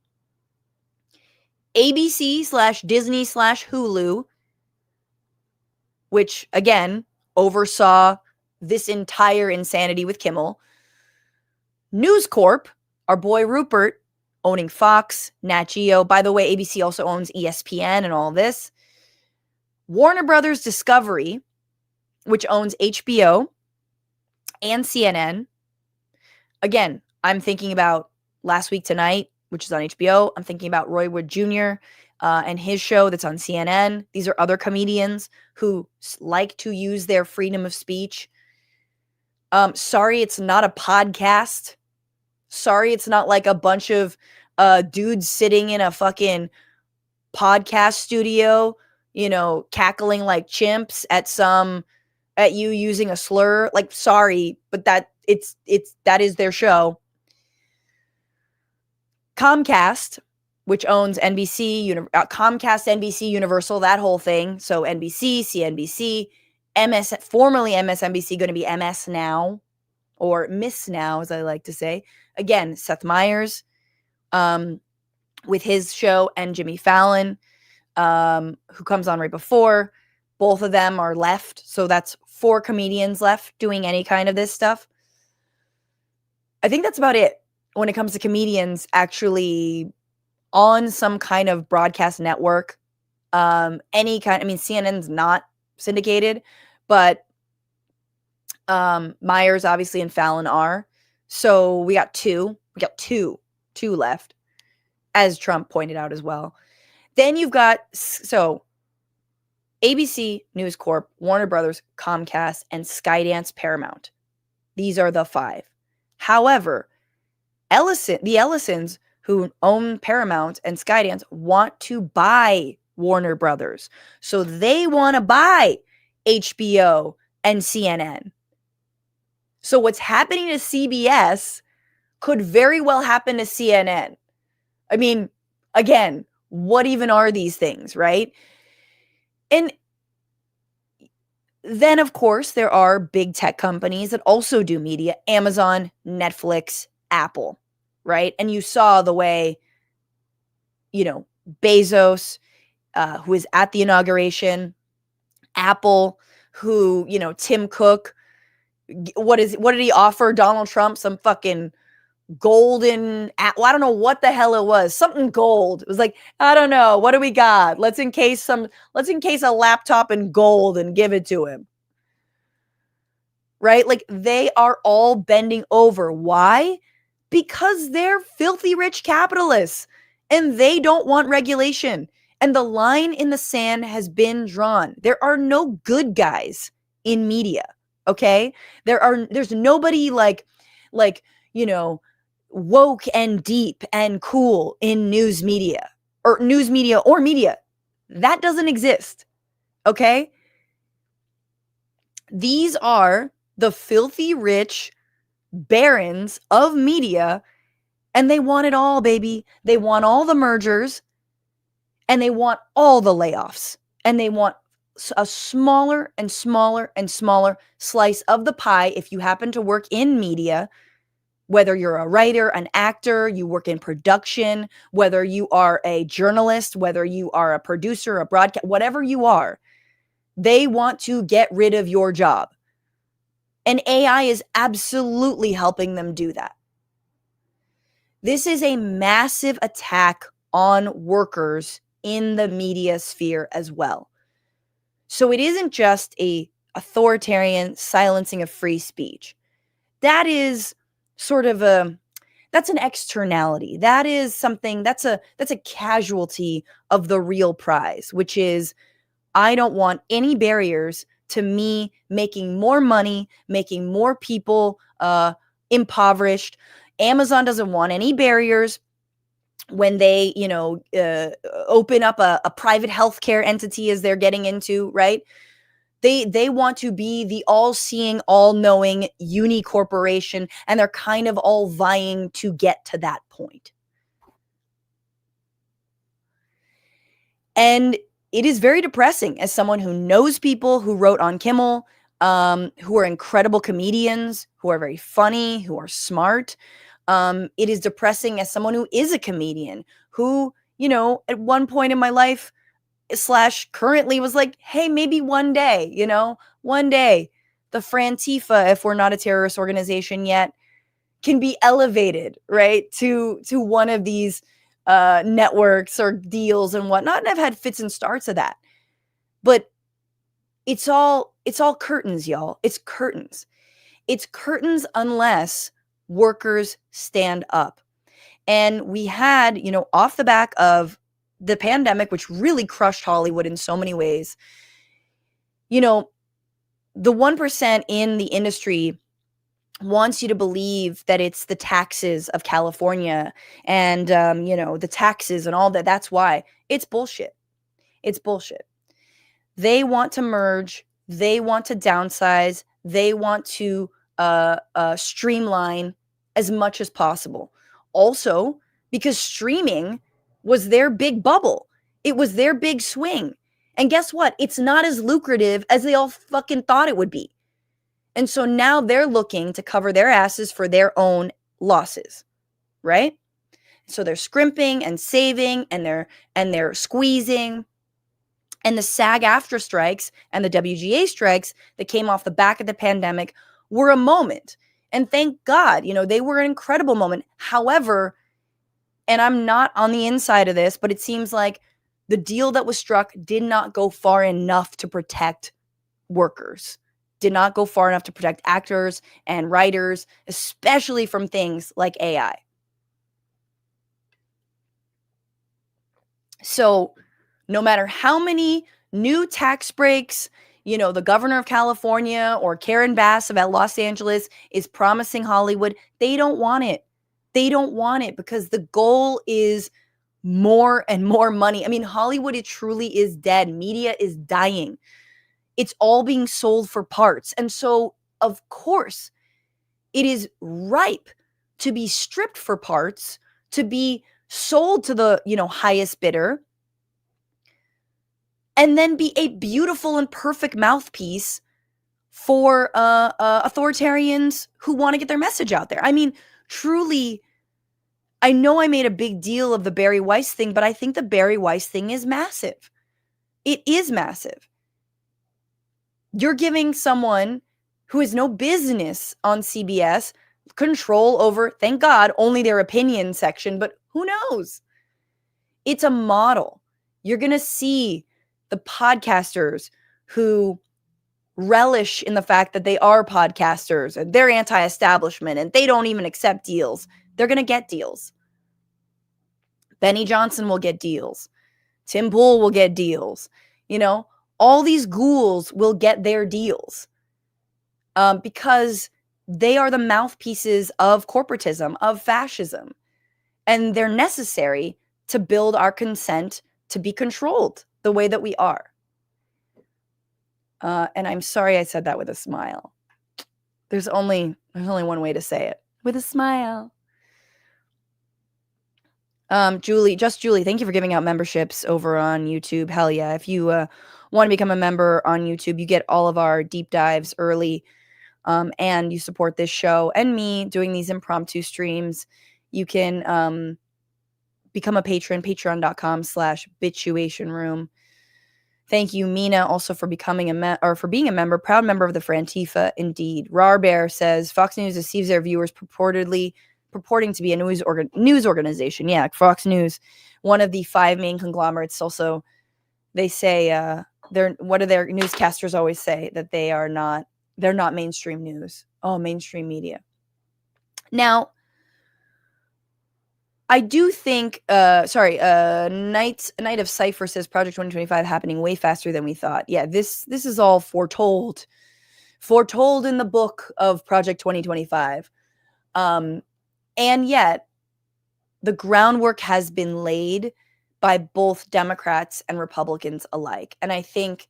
ABC/Disney/Hulu, which again oversaw this entire insanity with Kimmel. News Corp, our boy Rupert, owning Fox, Nat Geo. By the way, ABC also owns ESPN and all this. Warner Brothers Discovery, which owns HBO and CNN. Again, I'm thinking about Last Week Tonight, which is on HBO. I'm thinking about Roy Wood Jr. And his show that's on CNN. These are other comedians who like to use their freedom of speech. Sorry, it's not a podcast. Sorry, it's not like a bunch of dudes sitting in a fucking podcast studio, cackling like chimps at you using a slur. Like, sorry, but that is their show. Comcast, which owns NBC, Comcast, NBC, Universal, that whole thing. So NBC, CNBC, formerly MSNBC, going to be MS Now, or Miss Now, as I like to say. Again, Seth Meyers, with his show, and Jimmy Fallon, who comes on right before. Both of them are left, so that's 4 comedians left doing any kind of this stuff. I think that's about it when it comes to comedians actually on some kind of broadcast network. CNN's not syndicated, but Myers obviously and Fallon are. So we got two left, as Trump pointed out as well. Then you've got, ABC, News Corp, Warner Brothers, Comcast, and Skydance Paramount. These are the 5. However, the Ellisons, who own Paramount and Skydance, want to buy Warner Brothers. So they want to buy HBO and CNN. So what's happening to CBS could very well happen to CNN. I mean, again, what even are these things, right? And then, of course, there are big tech companies that also do media. Amazon, Netflix, Apple, right? And you saw the way, Bezos, who was at the inauguration, Apple, who, Tim Cook, what did he offer Donald Trump? Some fucking golden, I don't know what the hell it was. Something gold. It was like, I don't know. What do we got? Let's encase a laptop in gold and give it to him. Right? Like, they are all bending over. Why? Because they're filthy rich capitalists and they don't want regulation. And the line in the sand has been drawn. There are no good guys in media. Okay? There's nobody like, woke and deep and cool in news media or media. That doesn't exist. Okay? These are the filthy rich barons of media, and they want it all, baby. They want all the mergers, and they want all the layoffs, and they want a smaller and smaller and smaller slice of the pie if you happen to work in media, Whether you're a writer, an actor, you work in production, whether you are a journalist, whether you are a producer, a broadcast, whatever you are, they want to get rid of your job. And AI is absolutely helping them do that. This is a massive attack on workers in the media sphere as well. So it isn't just a authoritarian silencing of free speech. That is sort of that's an externality. That is something that's a casualty of the real prize, which is I don't want any barriers to me making more money, making more people impoverished. Amazon doesn't want any barriers when they, open up a private healthcare entity as they're getting into, right? They want to be the all-seeing, all-knowing uni corporation, and they're kind of all vying to get to that point. And it is very depressing as someone who knows people who wrote on Kimmel, who are incredible comedians, who are very funny, who are smart. It is depressing as someone who is a comedian, who, at one point in my life / currently was like, hey, maybe one day, the Frantifa, if we're not a terrorist organization yet, can be elevated, right, to one of these networks or deals and whatnot. And I've had fits and starts of that. But it's all curtains, y'all. It's curtains. It's curtains unless workers stand up. And we had, off the back of the pandemic, which really crushed Hollywood in so many ways, the 1% in the industry wants you to believe that it's the taxes of California and, the taxes and all that. That's why. It's bullshit. It's bullshit. They want to merge. They want to downsize. They want to streamline as much as possible. Also, because streaming was their big bubble. It was their big swing. And guess what? It's not as lucrative as they all fucking thought it would be. And so now they're looking to cover their asses for their own losses, right? So they're scrimping and saving and they're squeezing. And the SAG-AFTRA strikes and the WGA strikes that came off the back of the pandemic were a moment. And thank God, they were an incredible moment. However, and I'm not on the inside of this, but it seems like the deal that was struck did not go far enough to protect workers, did not go far enough to protect actors and writers, especially from things like AI. So no matter how many new tax breaks, the governor of California or Karen Bass about Los Angeles is promising Hollywood, they don't want it. They don't want it because the goal is more and more money. I mean, Hollywood, it truly is dead. Media is dying. It's all being sold for parts. And so, of course, it is ripe to be stripped for parts, to be sold to the, highest bidder, and then be a beautiful and perfect mouthpiece for authoritarians who want to get their message out there. I mean, truly, I know I made a big deal of the Barry Weiss thing, but I think the Barry Weiss thing is massive. It is massive. You're giving someone who has no business on CBS control over, thank God, only their opinion section, but who knows? It's a model. You're going to see the podcasters who relish in the fact that they are podcasters and they're anti-establishment and they don't even accept deals. They're going to get deals. Benny Johnson will get deals. Tim Pool will get deals. All these ghouls will get their deals because they are the mouthpieces of corporatism, of fascism. And they're necessary to build our consent to be controlled the way that we are. And I'm sorry I said that with a smile. There's only one way to say it. With a smile. Julie, thank you for giving out memberships over on YouTube. Hell yeah. If you want to become a member on YouTube, you get all of our deep dives early. and you support this show and me doing these impromptu streams, you can become a patron, patreon.com/bitchuation room. Thank you, Mina, also for becoming for being a member, proud member of the Frantifa. Indeed. Rar Bear says Fox News deceives their viewers purporting to be a news organization. Yeah, Fox News, one of the 5 main conglomerates. Also, they say what do their newscasters always say? That they're not mainstream news. Oh, mainstream media. Now, I do think, Night of Cypher says Project 2025 happening way faster than we thought. Yeah, this is all foretold in the book of Project 2025. And yet, the groundwork has been laid by both Democrats and Republicans alike. And I think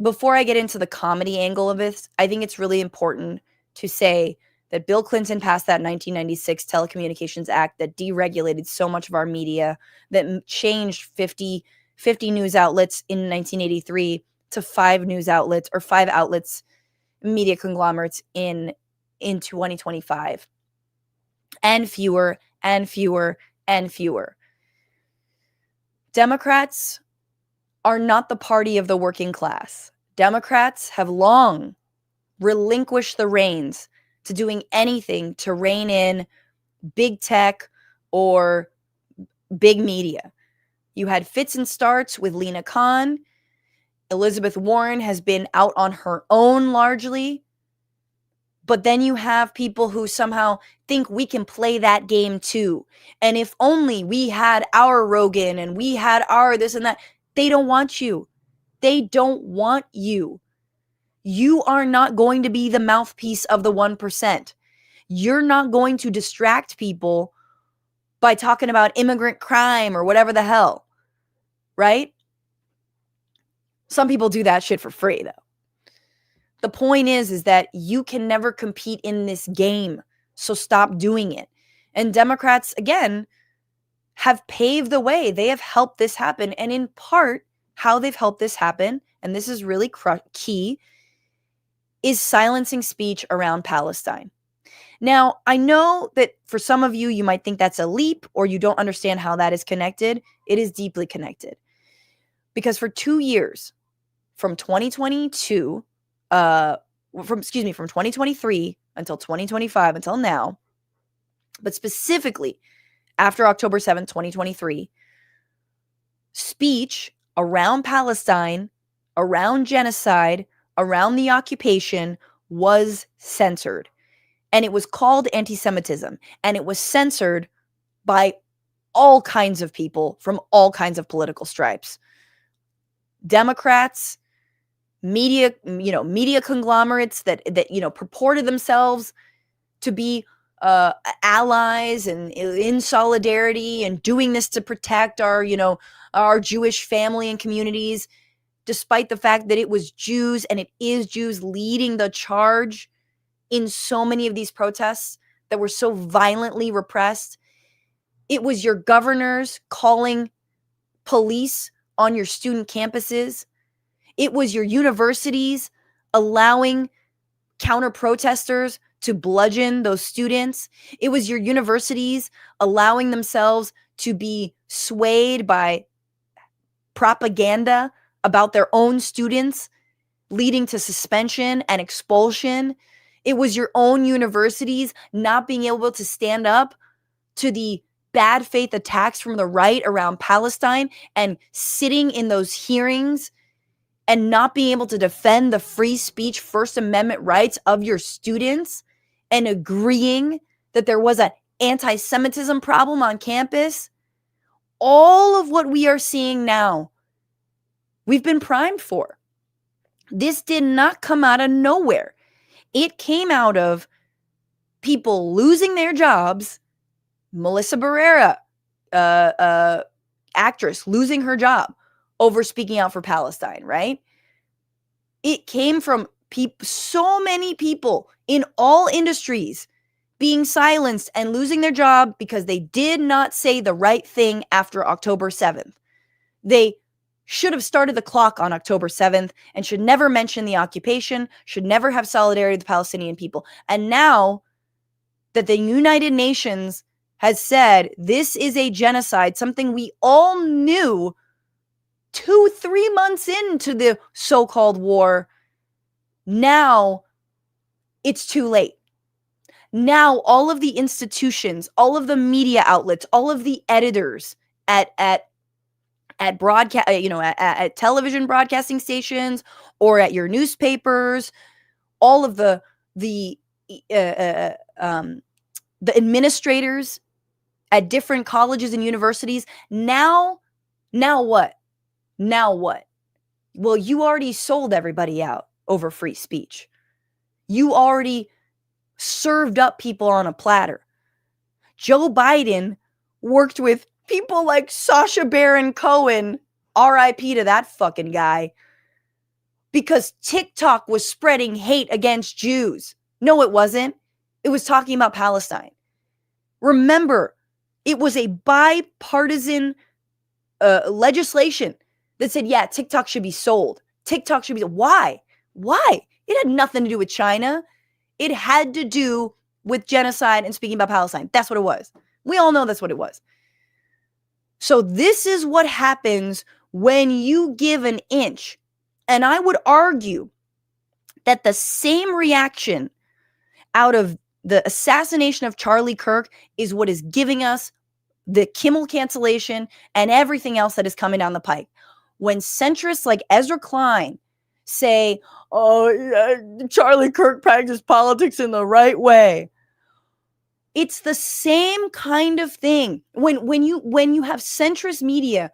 before I get into the comedy angle of this, I think it's really important to say that Bill Clinton passed that 1996 Telecommunications Act that deregulated so much of our media, that changed 50 news outlets in 1983 to 5 news outlets, or 5 outlets, media conglomerates in 2025. And fewer and fewer and fewer. Democrats are not the party of the working class. Democrats have long relinquished the reins to doing anything to rein in big tech or big media. You had fits and starts with Lena Khan. Elizabeth Warren has been out on her own largely. But then you have people who somehow think we can play that game too. And if only we had our Rogan and we had our this and that. They don't want you. They don't want you. You are not going to be the mouthpiece of the 1%. You're not going to distract people by talking about immigrant crime or whatever the hell, right? Some people do that shit for free, though. The point is that you can never compete in this game, so stop doing it. And Democrats, again, have paved the way. They have helped this happen. And in part, how they've helped this happen, and this is really key, is silencing speech around Palestine. Now, I know that for some of you, you might think that's a leap or you don't understand how that is connected. It is deeply connected. Because for 2 years, from 2023 until 2025 until now, but specifically after October 7th, 2023, speech around Palestine, around genocide, around the occupation was censored. And it was called anti-Semitism. And it was censored by all kinds of people from all kinds of political stripes. Democrats, media conglomerates that purported themselves to be allies and in solidarity and doing this to protect our Jewish family and communities, despite the fact that it was Jews and it is Jews leading the charge in so many of these protests that were so violently repressed. It was your governors calling police on your student campuses. It was your universities allowing counter-protesters to bludgeon those students. It was your universities allowing themselves to be swayed by propaganda about their own students, leading to suspension and expulsion. It was your own universities not being able to stand up to the bad faith attacks from the right around Palestine and sitting in those hearings and not being able to defend the free speech First Amendment rights of your students and agreeing that there was an anti-Semitism problem on campus. All of what we are seeing now, we've been primed for. This did not come out of nowhere. It came out of people losing their jobs. Melissa Barrera, actress, losing her job over speaking out for Palestine, right? It came from so many people in all industries being silenced and losing their job because they did not say the right thing after October 7th. They should have started the clock on October 7th and should never mention the occupation, should never have solidarity with the Palestinian people. And now that the United Nations has said this is a genocide, something we all knew 2-3 months into the so-called war, now it's too late. Now all of the institutions, all of the media outlets, all of the editors at broadcast, at television broadcasting stations or at your newspapers, all of the administrators at different colleges and universities. Now what? Now what? Well, you already sold everybody out over free speech. You already served up people on a platter. Joe Biden worked with people like Sacha Baron Cohen, RIP to that fucking guy, because TikTok was spreading hate against Jews. No, it wasn't. It was talking about Palestine. Remember, it was a bipartisan legislation that said, yeah, TikTok should be sold. TikTok should be. Why? Why? It had nothing to do with China. It had to do with genocide and speaking about Palestine. That's what it was. We all know that's what it was. So this is what happens when you give an inch. And I would argue that the same reaction out of the assassination of Charlie Kirk is what is giving us the Kimmel cancellation and everything else that is coming down the pike. When centrists like Ezra Klein say, oh, Charlie Kirk practiced politics in the right way, it's the same kind of thing. When you have centrist media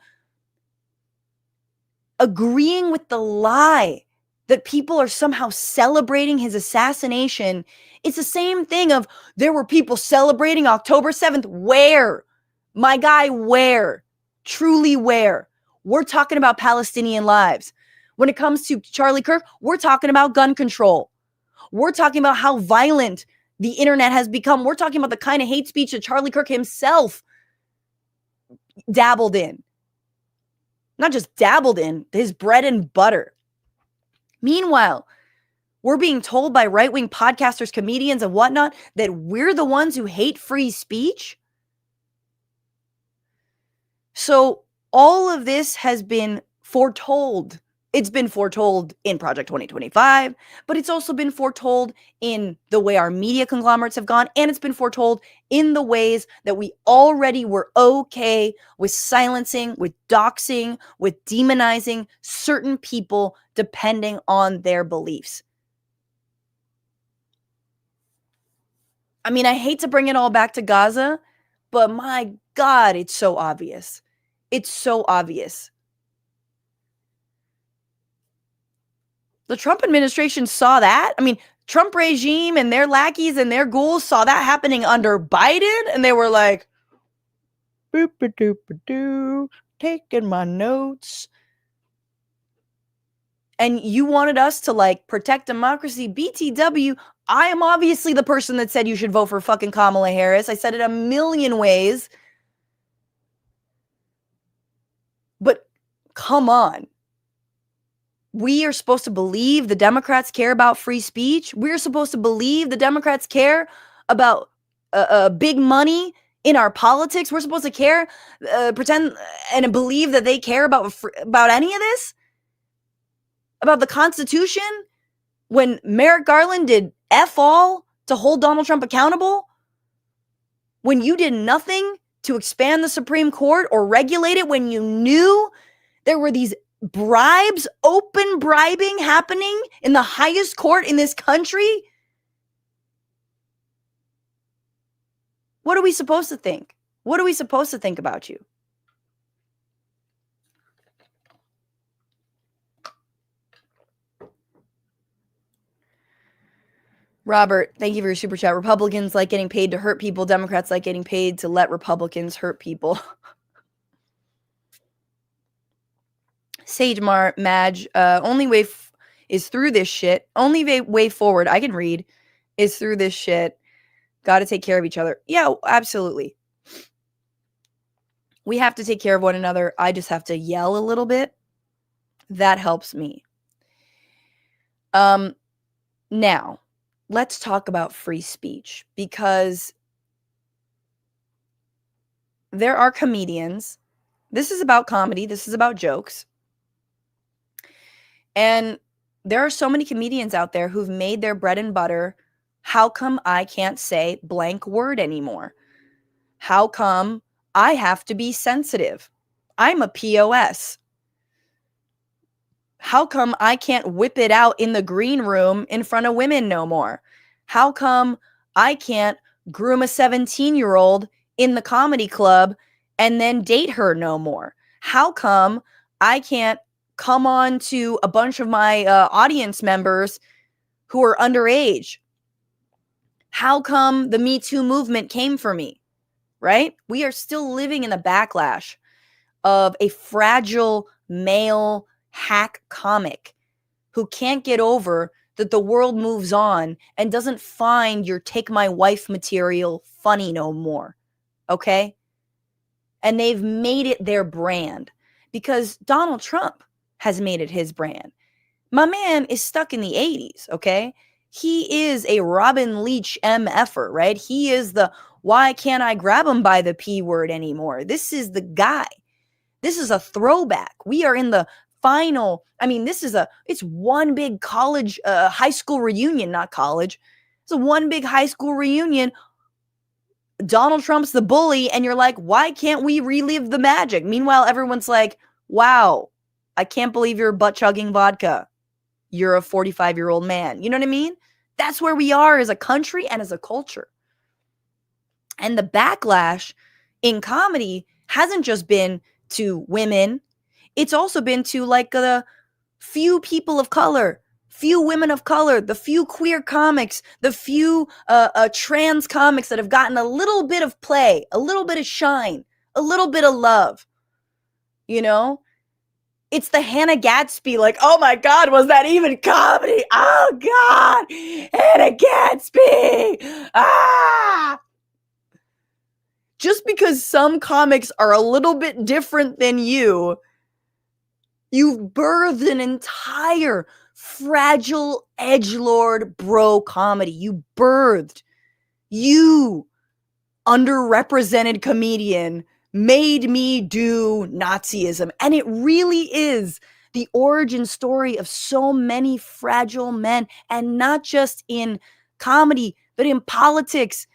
agreeing with the lie that people are somehow celebrating his assassination, it's the same thing of there were people celebrating October 7th. Where? My guy, where? Truly where? We're talking about Palestinian lives. When it comes to Charlie Kirk, we're talking about gun control. We're talking about how violent the internet has become. We're talking about the kind of hate speech that Charlie Kirk himself dabbled in. Not just dabbled in, his bread and butter. Meanwhile, we're being told by right-wing podcasters, comedians, and whatnot that we're the ones who hate free speech. So all of this has been foretold. It's been foretold in Project 2025, but it's also been foretold in the way our media conglomerates have gone, and it's been foretold in the ways that we already were okay with silencing, with doxing, with demonizing certain people depending on their beliefs. I mean, I hate to bring it all back to Gaza, but my God, it's so obvious. It's so obvious. The Trump administration saw that. I mean, Trump regime and their lackeys and their ghouls saw that happening under Biden, and they were like, boop-a-doop-a-doo, taking my notes. And you wanted us to like protect democracy. BTW, I am obviously the person that said you should vote for fucking Kamala Harris. I said it a million ways. But come on. We are supposed to believe the Democrats care about free speech. We're supposed to believe the Democrats care about big money in our politics. We're supposed to care, pretend and believe that they care about any of this? About the Constitution? When Merrick Garland did F all to hold Donald Trump accountable? When you did nothing to expand the Supreme Court or regulate it, when you knew there were these bribes, open bribing happening in the highest court in this country? What are we supposed to think? What are we supposed to think about you? Robert, thank you for your super chat. Republicans like getting paid to hurt people. Democrats like getting paid to let Republicans hurt people. Sage Madge, only way is through this shit. Only way forward, I can read, is through this shit. Got to take care of each other. Yeah, absolutely. We have to take care of one another. I just have to yell a little bit That helps me. Now, let's talk about free speech, because there are comedians. This is about comedy. This is about jokes. And there are so many comedians out there who've made their bread and butter. How come I can't say blank word anymore? How come I have to be sensitive? I'm a POS. How come I can't whip it out in the green room in front of women no more? How come I can't groom a 17-year-old in the comedy club and then date her no more? How come I can't come on to a bunch of my audience members who are underage? How come the Me Too movement came for me, right? We are still living in the backlash of a fragile male hack comic who can't get over that the world moves on and doesn't find your take my wife material funny no more. Okay? And they've made it their brand because Donald Trump has made it his brand. My man is stuck in the 80s, okay? He is a Robin Leach MFer, right? He is the why can't I grab him by the P word anymore? This is the guy. This is a throwback. We are in the final. I mean, it's one big college, high school reunion, not college. It's a one big high school reunion. Donald Trump's the bully, and you're like, why can't we relive the magic? Meanwhile, everyone's like, wow, I can't believe you're butt chugging vodka. You're a 45-year-old man. You know what I mean? That's where we are as a country and as a culture. And the backlash in comedy hasn't just been to women. It's also been to like the few people of color, few women of color, the few queer comics, the few trans comics that have gotten a little bit of play, a little bit of shine, a little bit of love. You know? It's the Hannah Gadsby, like, oh my God, was that even comedy? Oh God, Hannah Gadsby. Ah! Just because some comics are a little bit different than you've birthed an entire fragile edgelord bro comedy. You birthed, you underrepresented comedian made me do Nazism. And it really is the origin story of so many fragile men, and not just in comedy, but in politics.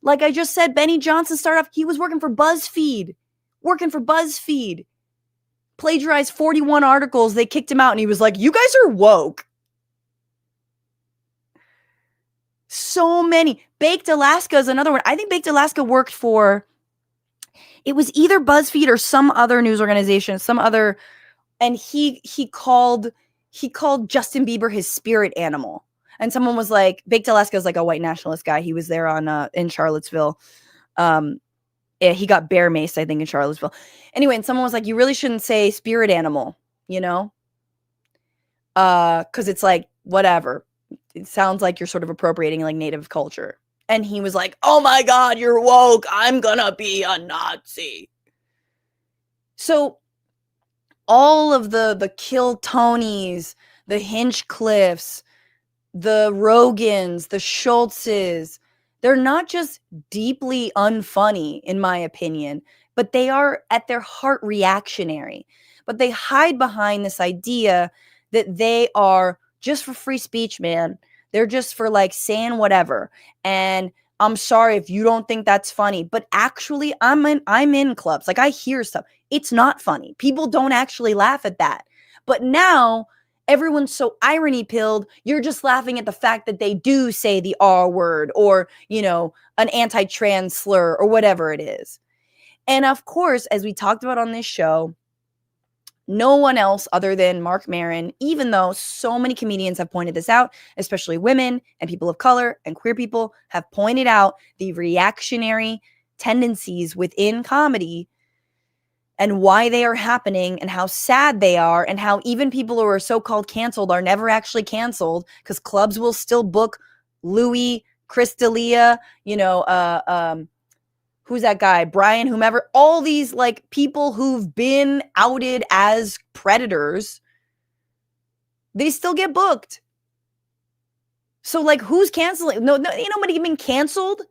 Like I just said, Benny Johnson started off, he was working for BuzzFeed. Plagiarized 41 articles. They kicked him out and he was like, you guys are woke. So many. Baked Alaska is another one. I think Baked Alaska worked for, it was either BuzzFeed or some other news organization, and he called Justin Bieber his spirit animal. And someone was like, Baked Alaska is like a white nationalist guy. He was there in Charlottesville. He got bear maced, I think, in Charlottesville. Anyway, and someone was like, you really shouldn't say spirit animal, you know? Because it's like, whatever. It sounds like you're sort of appropriating like native culture. And he was like, oh my God, you're woke. I'm gonna be a Nazi. So all of the Kill Tonys, the Hinchcliffes, the Rogans, the Schultzes, they're not just deeply unfunny, in my opinion, but they are at their heart reactionary. But they hide behind this idea that they are just for free speech, man. They're just for like saying whatever. And I'm sorry if you don't think that's funny, but actually I'm in clubs. Like I hear stuff. It's not funny. People don't actually laugh at that. But now everyone's so irony pilled, you're just laughing at the fact that they do say the R word or, you know, an anti-trans slur or whatever it is. And of course, as we talked about on this show, no one else other than Mark Maron, even though so many comedians have pointed this out, especially women and people of color and queer people have pointed out the reactionary tendencies within comedy and why they are happening and how sad they are and how even people who are so-called canceled are never actually canceled because clubs will still book Louis, Chris D'Elia, you know, who's that guy? Brian, whomever, all these like people who've been outed as predators They still get booked. So, like, who's canceling? No, ain't nobody been canceled.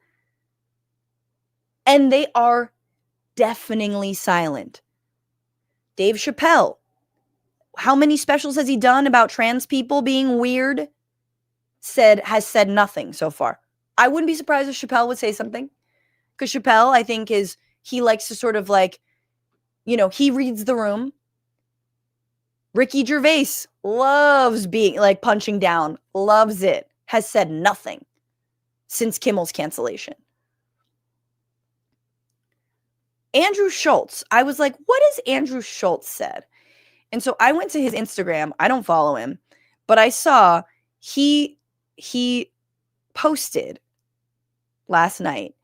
And they are deafeningly silent. Dave Chappelle, how many specials has he done about trans people being weird? Has said nothing so far. I wouldn't be surprised if Chappelle would say something. Because Chappelle, I think, he likes to sort of like, he reads the room. Ricky Gervais loves being like punching down, loves it, has said nothing since Kimmel's cancellation. Andrew Schultz, I was like, what has Andrew Schultz said? And so I went to his Instagram. I don't follow him, but I saw he posted last night.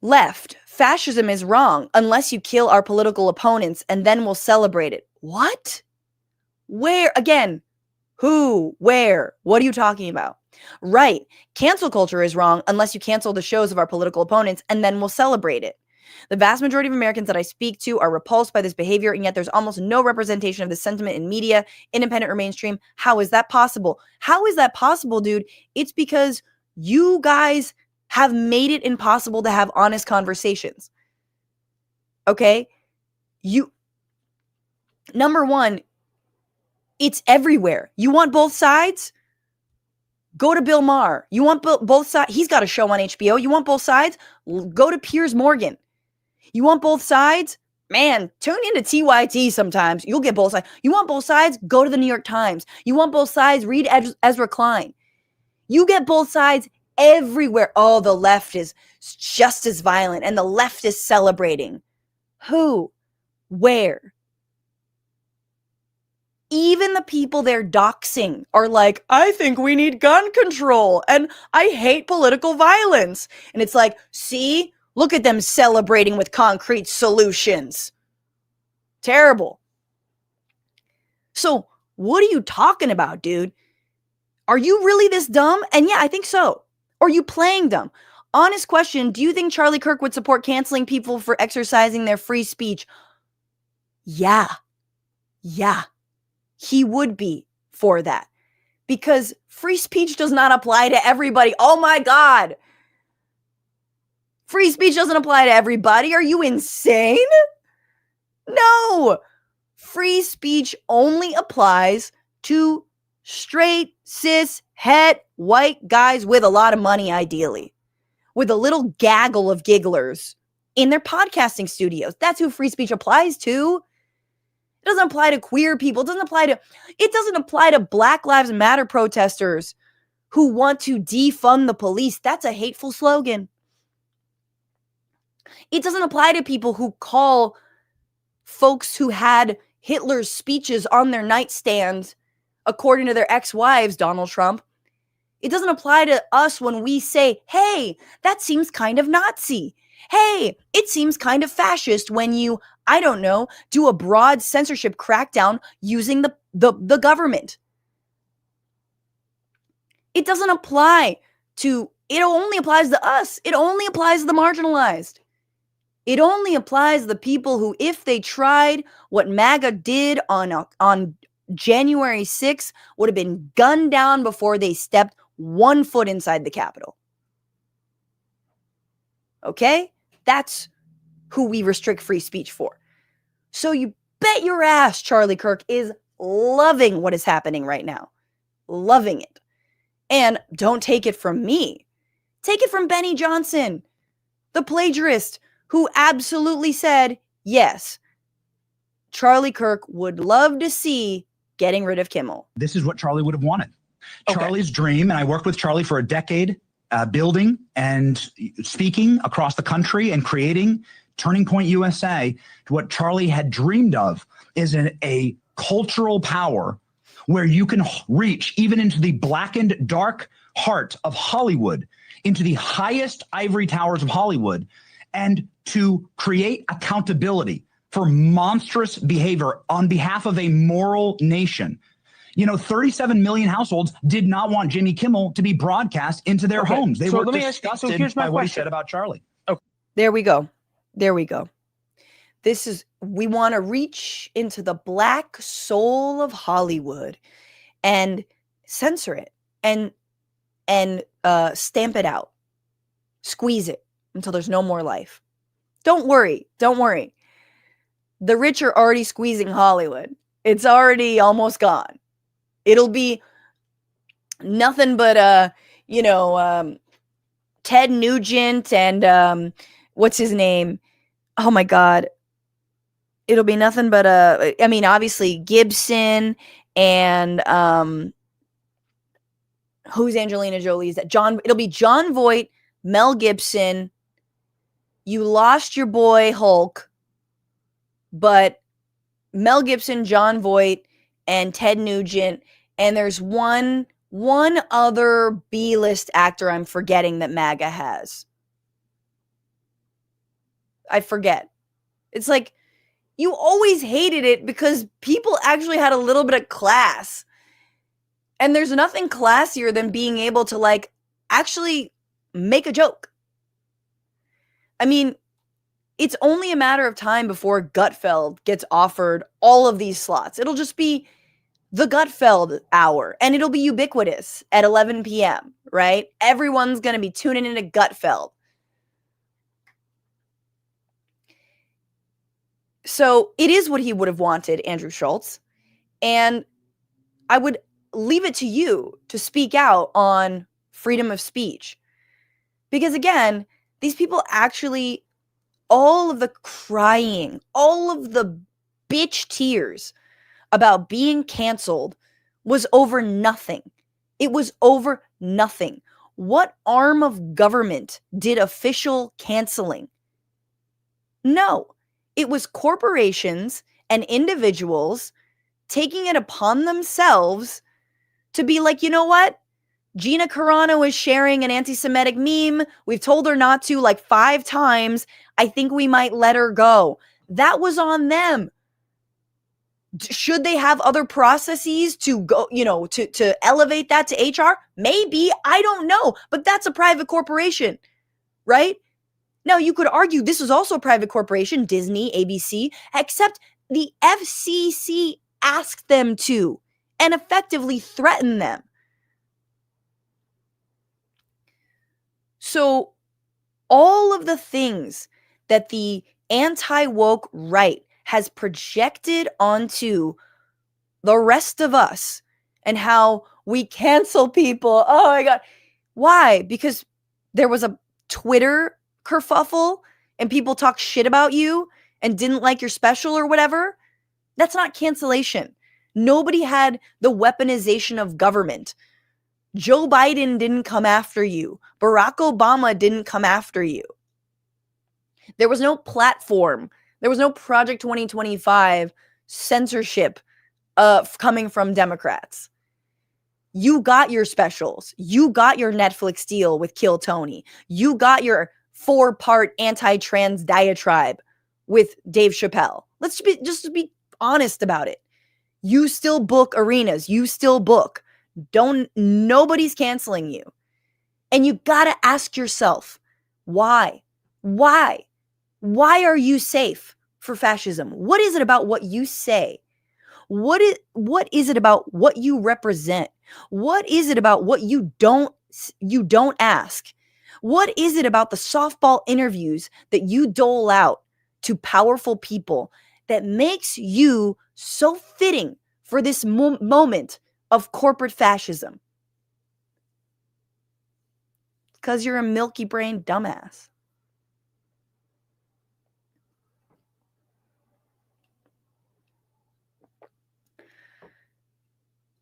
Left, fascism is wrong unless you kill our political opponents and then we'll celebrate it. What? Where? Again, who? Where? What are you talking about? Right. Cancel culture is wrong unless you cancel the shows of our political opponents and then we'll celebrate it. The vast majority of Americans that I speak to are repulsed by this behavior, and yet there's almost no representation of this sentiment in media, independent or mainstream. How is that possible? How is that possible, dude? It's because you guys have made it impossible to have honest conversations. Okay? Number one, it's everywhere. You want both sides? Go to Bill Maher. You want both sides? He's got a show on HBO. You want both sides? Go to Piers Morgan. You want both sides? Man, tune into TYT sometimes. You'll get both sides. You want both sides? Go to the New York Times. You want both sides? Read Ezra Klein. You get both sides everywhere. Oh, the left is just as violent and the left is celebrating. Who? Where? Even the people they're doxing are like, I think we need gun control and I hate political violence. And it's like, see, look at them celebrating with concrete solutions. Terrible. So what are you talking about, dude? Are you really this dumb? And yeah, I think so. Or are you playing dumb? Honest question, do you think Charlie Kirk would support canceling people for exercising their free speech? Yeah. He would be for that. Because free speech does not apply to everybody. Oh my God. Free speech doesn't apply to everybody. Are you insane? No. Free speech only applies to straight, cis, het, white guys with a lot of money, ideally. With a little gaggle of gigglers in their podcasting studios. That's who free speech applies to. It doesn't apply to queer people. It doesn't apply to Black Lives Matter protesters who want to defund the police. That's a hateful slogan. It doesn't apply to people who call folks who had Hitler's speeches on their nightstand, according to their ex-wives, Donald Trump. It doesn't apply to us when we say, hey, that seems kind of Nazi. Hey, it seems kind of fascist when you, I don't know, do a broad censorship crackdown using the government. It doesn't apply to, it only applies to us. It only applies to the marginalized. It only applies to the people who, if they tried what MAGA did on January 6th, would have been gunned down before they stepped 1 foot inside the Capitol. Okay? That's who we restrict free speech for. So you bet your ass Charlie Kirk is loving what is happening right now. Loving it. And don't take it from me. Take it from Benny Johnson, the plagiarist, who absolutely said, yes, Charlie Kirk would love to see getting rid of Kimmel. This is what Charlie would have wanted. Okay. Charlie's dream, and I worked with Charlie for a decade, building and speaking across the country and creating Turning Point USA. What Charlie had dreamed of is a cultural power where you can reach even into the blackened, dark heart of Hollywood, into the highest ivory towers of Hollywood, and to create accountability for monstrous behavior on behalf of a moral nation. 37 million households did not want Jimmy Kimmel to be broadcast into their homes. They were disgusted by what he said about Charlie. There we go. we want to reach into the black soul of Hollywood and censor it and stamp it out, squeeze it until there's no more life. Don't worry. The rich are already squeezing Hollywood. It's already almost gone. It'll be nothing but Ted Nugent and what's his name? Oh my God. It'll be nothing but obviously Gibson and who's Angelina Jolie's that it'll be John Voight, Mel Gibson. You lost your boy Hulk, but Mel Gibson, John Voight, and Ted Nugent, and there's one other B-list actor I'm forgetting that MAGA has. I forget. It's like, you always hated it because people actually had a little bit of class. And there's nothing classier than being able to, like, actually make a joke. I mean, it's only a matter of time before Gutfeld gets offered all of these slots. It'll just be the Gutfeld hour, and it'll be ubiquitous at 11 p.m., right? Everyone's going to be tuning into Gutfeld. So it is what he would have wanted, Andrew Schultz. And I would leave it to you to speak out on freedom of speech. Because again, these people actually, all of the crying, all of the bitch tears about being canceled was over nothing. It was over nothing. What arm of government did official canceling? No. It was corporations and individuals taking it upon themselves to be like, you know what? Gina Carano is sharing an anti-Semitic meme. We've told her not to like 5 times. I think we might let her go. That was on them. Should they have other processes to go, to elevate that to HR? Maybe. I don't know. But that's a private corporation, right? Now, you could argue this is also a private corporation, Disney, ABC, except the FCC asked them to and effectively threatened them. So all of the things that the anti-woke right has projected onto the rest of us and how we cancel people. Oh my God. Why? Because there was a Twitter kerfuffle and people talk shit about you and didn't like your special or whatever. That's not cancellation. Nobody had the weaponization of government. Joe Biden didn't come after you. Barack Obama didn't come after you. There was no platform. There was no Project 2025 censorship coming from Democrats. You got your specials. You got your Netflix deal with Kill Tony. You got your 4-part anti-trans diatribe with Dave Chappelle. Let's just be honest about it. You still book arenas. You still book. Nobody's canceling you. And you got to ask yourself, why? Why? Why are you safe for fascism? What is it about what you say? What is it about what you represent? What is it about what you don't ask? What is it about the softball interviews that you dole out to powerful people that makes you so fitting for this moment of corporate fascism? Because you're a milky brain dumbass.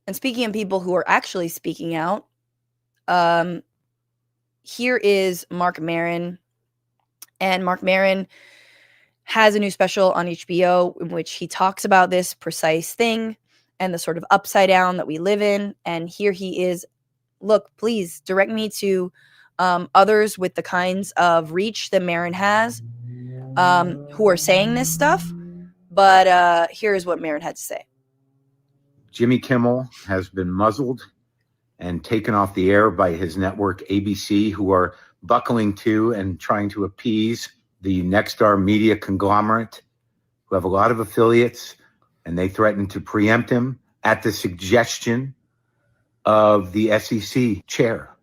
And speaking of people who are actually speaking out, here is Marc Maron. And Marc Maron has a new special on HBO in which he talks about this precise thing and the sort of upside down that we live in. And here he is. Look, please direct me to others with the kinds of reach that Maron has who are saying this stuff. But here is what Maron had to say. Jimmy Kimmel has been muzzled and taken off the air by his network ABC, who are buckling to and trying to appease the Nexstar media conglomerate who have a lot of affiliates, and they threatened to preempt him at the suggestion of the FCC chair.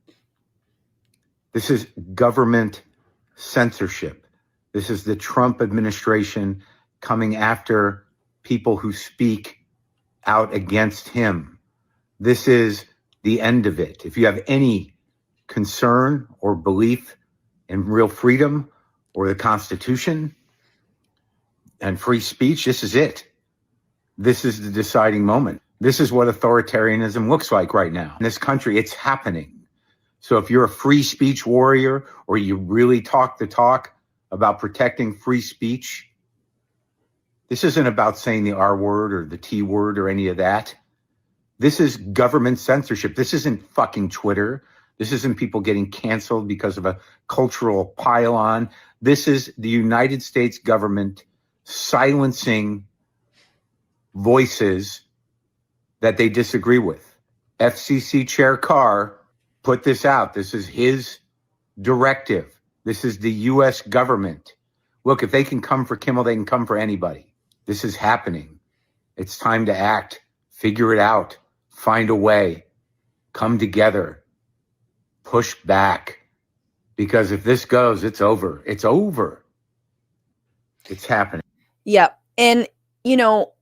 This is government censorship. This is the Trump administration coming after people who speak out against him. This is the end of it. If you have any concern or belief in real freedom or the Constitution and free speech, this is it. This is the deciding moment. This is what authoritarianism looks like right now. In this country, it's happening. So if you're a free speech warrior or you really talk the talk about protecting free speech, this isn't about saying the R word or the T word or any of that. This is government censorship. This isn't fucking Twitter. This isn't people getting canceled because of a cultural pile-on. This is the United States government silencing voices that they disagree with. FCC Chair Carr put this out. This is his directive. This is the U.S. government. Look, if they can come for Kimmel, they can come for anybody. This is happening. It's time to act. Figure it out. Find a way. Come together. Push back. Because if this goes, it's over. It's over. It's happening. Yeah. And, you know,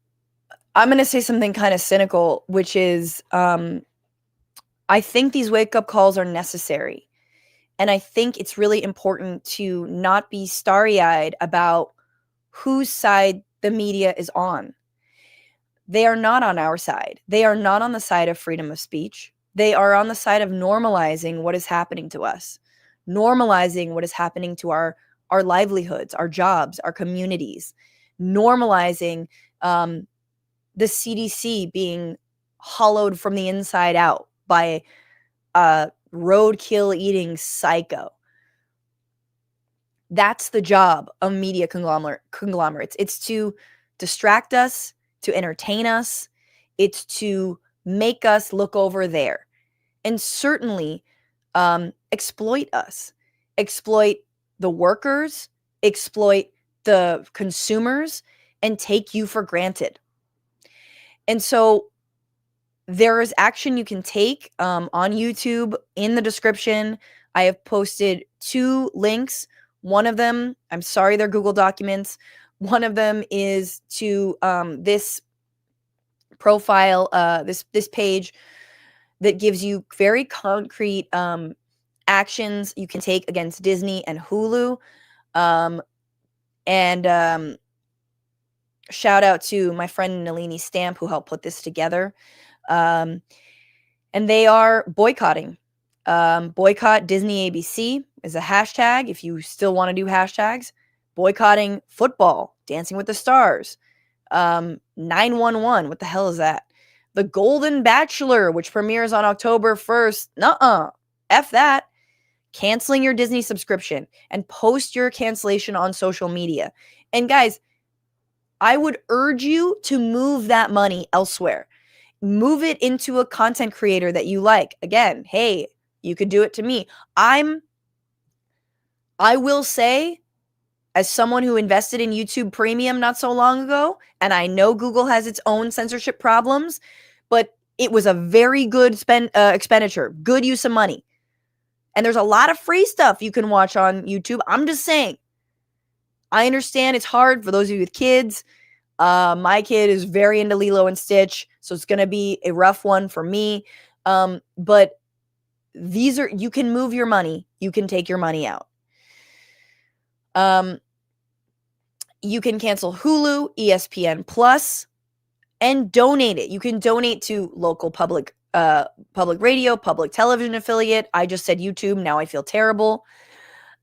I'm going to say something kind of cynical, which is I think these wake-up calls are necessary. And I think it's really important to not be starry-eyed about whose side the media is on. They are not on our side. They are not on the side of freedom of speech. They are on the side of normalizing what is happening to us, normalizing what is happening to our livelihoods, our jobs, our communities, normalizing the CDC being hollowed from the inside out by a roadkill eating psycho. That's the job of media conglomerates. It's to distract us, to entertain us. It's to make us look over there. And certainly exploit us. Exploit the workers, exploit the consumers, and take you for granted. And so there is action you can take on YouTube. In the description, I have posted 2 links. One of them, I'm sorry, they're Google documents. One of them is to this profile, this page that gives you very concrete actions you can take against Disney and HULU. Shout out to my friend Nalini Stamp who helped put this together. And they are boycotting. Boycott Disney ABC is a hashtag if you still want to do hashtags. Boycotting football, Dancing with the Stars, 911, what the hell is that? The Golden Bachelor, which premieres on October 1st. Nuh-uh. F that. Canceling your Disney subscription and post your cancellation on social media. And guys, I would urge you to move that money elsewhere. Move it into a content creator that you like. Again, hey, you could do it to me. I will say, as someone who invested in YouTube Premium not so long ago, and I know Google has its own censorship problems, but it was a very good expenditure, good use of money. And there's a lot of free stuff you can watch on YouTube. I'm just saying. I understand it's hard for those of you with kids. My kid is very into Lilo and Stitch, so it's going to be a rough one for me. But these are, you can move your money. You can take your money out. You can cancel Hulu, ESPN Plus, and donate it. You can donate to local public radio, public television affiliate. I just said YouTube. Now I feel terrible.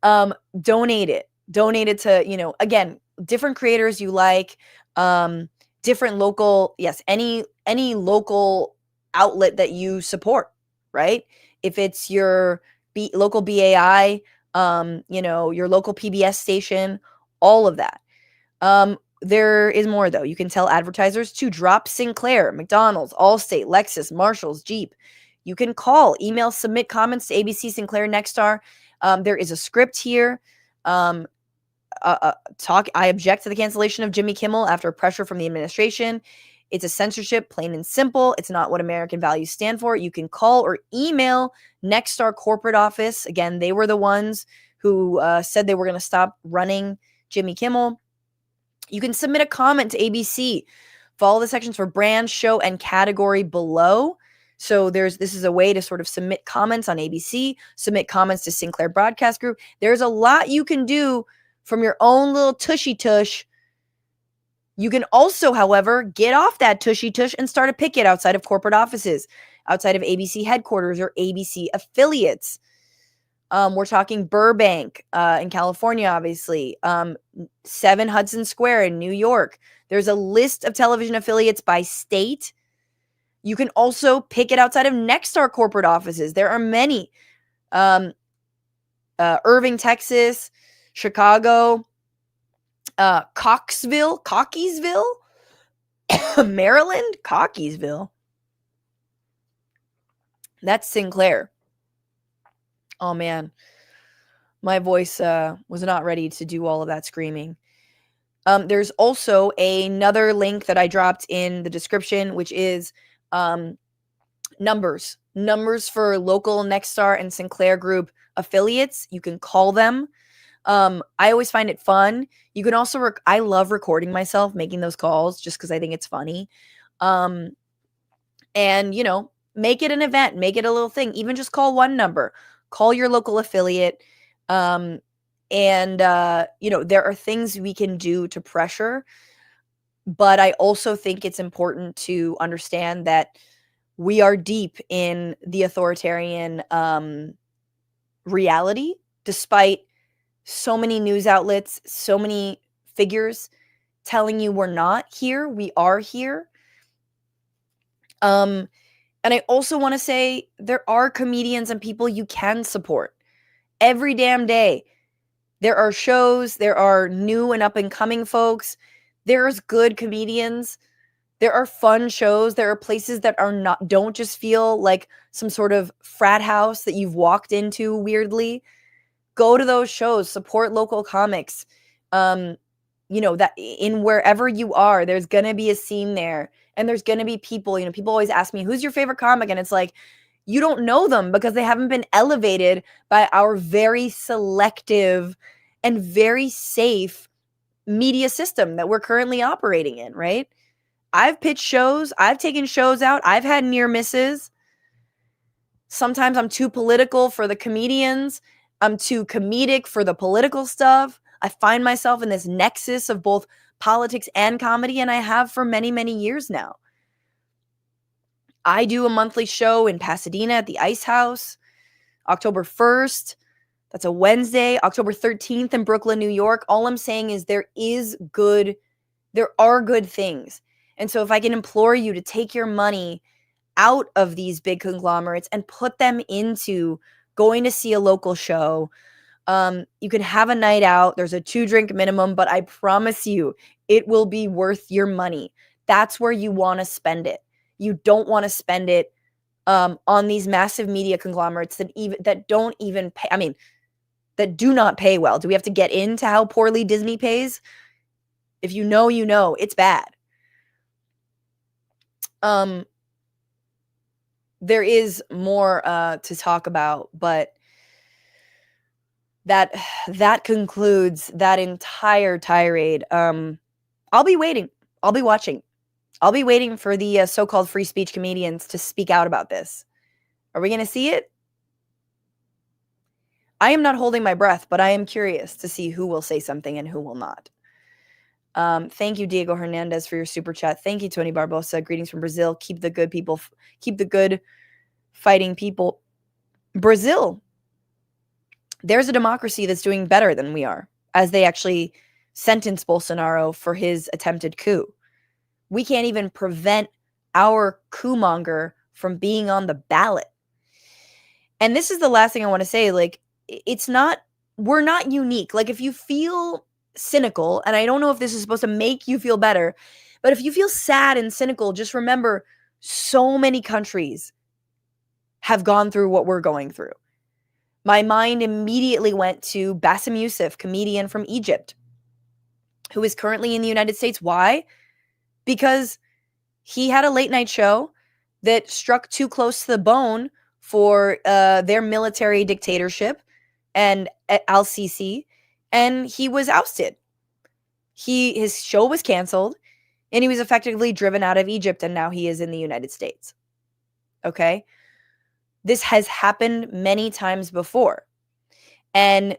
Donate it. Donate it to, again, different creators you like, different local, yes, any local outlet that you support, right? If it's your local BAI, your local PBS station, all of that. There is more, though. You can tell advertisers to drop Sinclair, McDonald's, Allstate, Lexus, Marshalls, Jeep. You can call, email, submit comments to ABC, Sinclair, Nexstar. There is a script here. I object to the cancellation of Jimmy Kimmel after pressure from the administration. It's a censorship, plain and simple. It's not what American values stand for. You can call or email Nexstar corporate office. Again, they were the ones who said they were going to stop running Jimmy Kimmel. You can submit a comment to ABC. Follow the sections for brand, show, and category below. So this is a way to sort of submit comments on ABC, submit comments to Sinclair Broadcast Group. There's a lot you can do from your own little tushy tush. You can also, however, get off that tushy tush and start a picket outside of corporate offices, outside of ABC headquarters or ABC affiliates. We're talking Burbank in California, obviously. 7 Hudson Square in New York. There's a list of television affiliates by state. You can also picket outside of Nexstar corporate offices. There are many. Irving, Texas, Chicago, Cockeysville, Maryland, Cockeysville. That's Sinclair. Oh man, my voice was not ready to do all of that screaming. There's also another link that I dropped in the description, which is numbers for local Nexstar and Sinclair Group affiliates. You can call them. I always find it fun. You can also, I love recording myself making those calls just because I think it's funny. And, you know, make it an event, make it a little thing. Even just call one number, call your local affiliate. You know, there are things we can do to pressure. But I also think it's important to understand that we are deep in the authoritarian reality, despite so many news outlets, so many figures telling you we're not here. We are here. And I also want to say there are comedians and people you can support every damn day. There are shows, there are new and up and coming folks. There's good comedians. There are fun shows. There are places that don't just feel like some sort of frat house that you've walked into weirdly. Go to those shows, support local comics. You know, that in wherever you are, there's going to be a scene there. And there's going to be people, you know, people always ask me, who's your favorite comic? And it's like, you don't know them because they haven't been elevated by our very selective and very safe media system that we're currently operating in, right? I've pitched shows. I've taken shows out. I've had near misses. Sometimes I'm too political for the comedians. I'm too comedic for the political stuff. I find myself in this nexus of both politics and comedy, and I have for many, many years now. I do a monthly show in Pasadena at the Ice House, October 1st. That's a Wednesday. October 13th in Brooklyn, New York. All I'm saying is there are good things. And so if I can implore you to take your money out of these big conglomerates and put them into going to see a local show, you can have a night out. There's a 2-drink minimum, but I promise you it will be worth your money. That's where you want to spend it. You don't want to spend it on these massive media conglomerates that don't even pay. I mean, that do not pay well. Do we have to get into how poorly Disney pays? If you know, you know, it's bad. There is more to talk about, but that concludes that entire tirade. I'll be waiting. I'll be watching. I'll be waiting for the so-called free speech comedians to speak out about this. Are we going to see it? I am not holding my breath, but I am curious to see who will say something and who will not. Thank you, Diego Hernandez, for your super chat. Thank you, Tony Barbosa. Greetings from Brazil. Keep the good people, keep the good fighting people. Brazil, there's a democracy that's doing better than we are, as they actually sentence Bolsonaro for his attempted coup. We can't even prevent our coup monger from being on the ballot. And this is the last thing I want to say. Like, we're not unique. Like, if you feel cynical, and I don't know if this is supposed to make you feel better, but if you feel sad and cynical, just remember so many countries have gone through what we're going through. My mind immediately went to Bassem Youssef, comedian from Egypt. who is currently in the United States. Why? Because he had a late night show that struck too close to the bone for their military dictatorship and Al-Sisi, and he was ousted. His show was canceled, and he was effectively driven out of Egypt, and now he is in the United States. Okay? This has happened many times before. And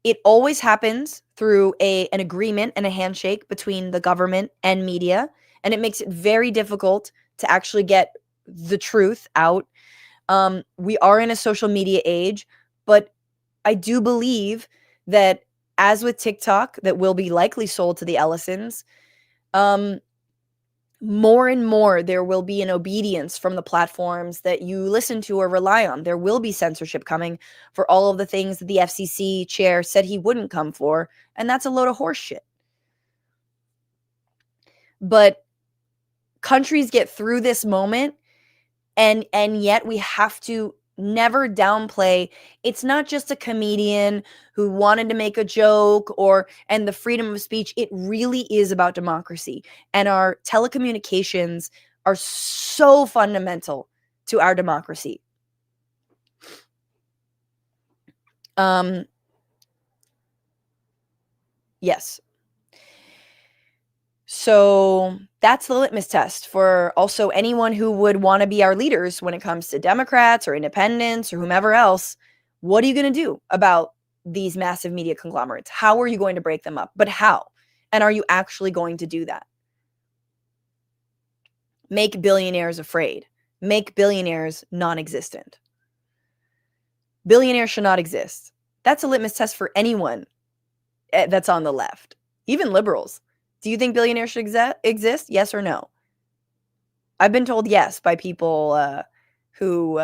it always happens through an agreement and a handshake between the government and media, and it makes it very difficult to actually get the truth out. We are in a social media age, but I do believe that, as with TikTok, that will be likely sold to the Ellisons, more and more there will be an obedience from the platforms that you listen to or rely on. There will be censorship coming for all of the things that the FCC chair said he wouldn't come for, and that's a load of horse shit. But countries get through this moment, and yet we have to never downplay. It's not just a comedian who wanted to make a joke and the freedom of speech. It really is about democracy, and our telecommunications are so fundamental to our democracy. Yes. So that's the litmus test for also anyone who would want to be our leaders when it comes to Democrats or independents or whomever else. What are you going to do about these massive media conglomerates? How are you going to break them up? But how? And are you actually going to do that? Make billionaires afraid. Make billionaires non-existent. Billionaires should not exist. That's a litmus test for anyone that's on the left, even liberals. Do you think billionaires should exist? Yes or no? I've been told yes by people who,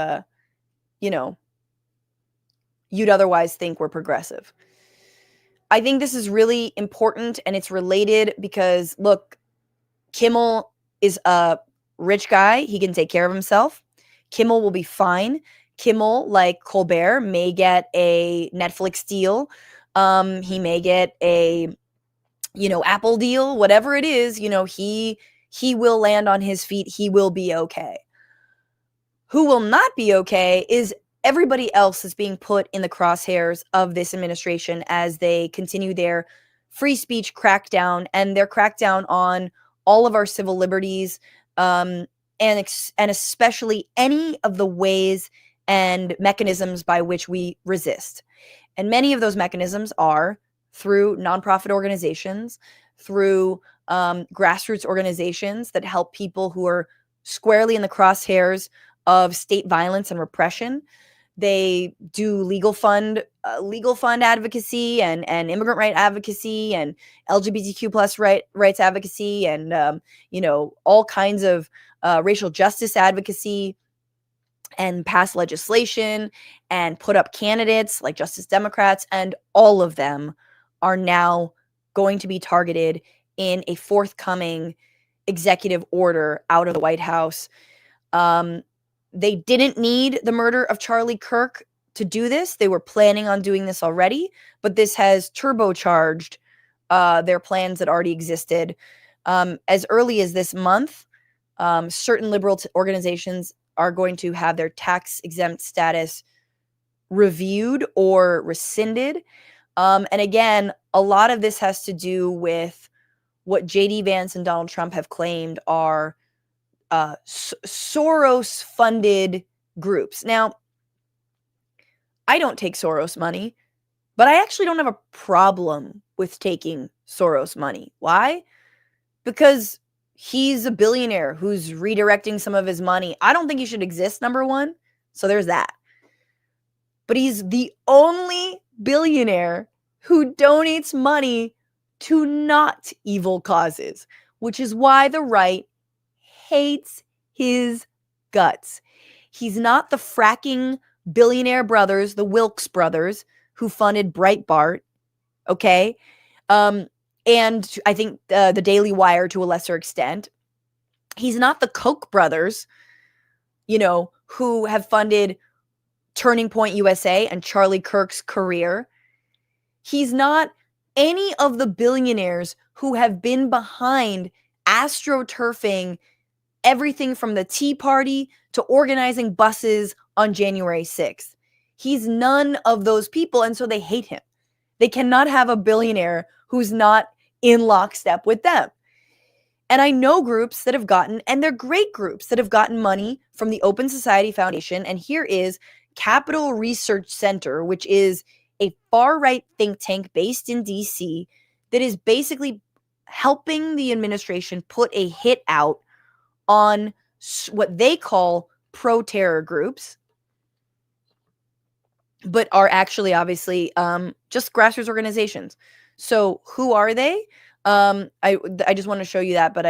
you'd otherwise think were progressive. I think this is really important, and it's related because, look, Kimmel is a rich guy. He can take care of himself. Kimmel will be fine. Kimmel, like Colbert, may get a Netflix deal. He may get a Apple deal, whatever it is, he will land on his feet. He will be okay. Who will not be okay is everybody else that's being put in the crosshairs of this administration as they continue their free speech crackdown and their crackdown on all of our civil liberties, and especially any of the ways and mechanisms by which we resist. And many of those mechanisms are through nonprofit organizations, through grassroots organizations that help people who are squarely in the crosshairs of state violence and repression. They do legal fund advocacy and immigrant right advocacy and LGBTQ plus rights advocacy and all kinds of racial justice advocacy, and pass legislation and put up candidates like Justice Democrats, and all of them are now going to be targeted in a forthcoming executive order out of the White House. They didn't need the murder of Charlie Kirk to do this. They were planning on doing this already, but this has turbocharged their plans that already existed. As early as this month, certain liberal organizations are going to have their tax-exempt status reviewed or rescinded. And again, a lot of this has to do with what J.D. Vance and Donald Trump have claimed are Soros-funded groups. Now, I don't take Soros money, but I actually don't have a problem with taking Soros money. Why? Because he's a billionaire who's redirecting some of his money. I don't think he should exist, number one. So there's that. But he's the only billionaire who donates money to not evil causes, which is why the right hates his guts. He's not the fracking billionaire brothers, the Wilkes brothers, who funded Breitbart, okay? And I think the Daily Wire to a lesser extent. He's not the Koch brothers, who have funded Turning Point USA and Charlie Kirk's career. He's not any of the billionaires who have been behind astroturfing everything from the Tea Party to organizing buses on January 6th. He's none of those people, and so they hate him. They cannot have a billionaire who's not in lockstep with them. And I know groups that have gotten, and they're great groups, that have gotten money from the Open Society Foundation. And here is Capital Research Center, which is a far-right think tank based in DC that is basically helping the administration put a hit out on what they call pro-terror groups, but are actually obviously just grassroots organizations. So who are they? I just want to show you that, but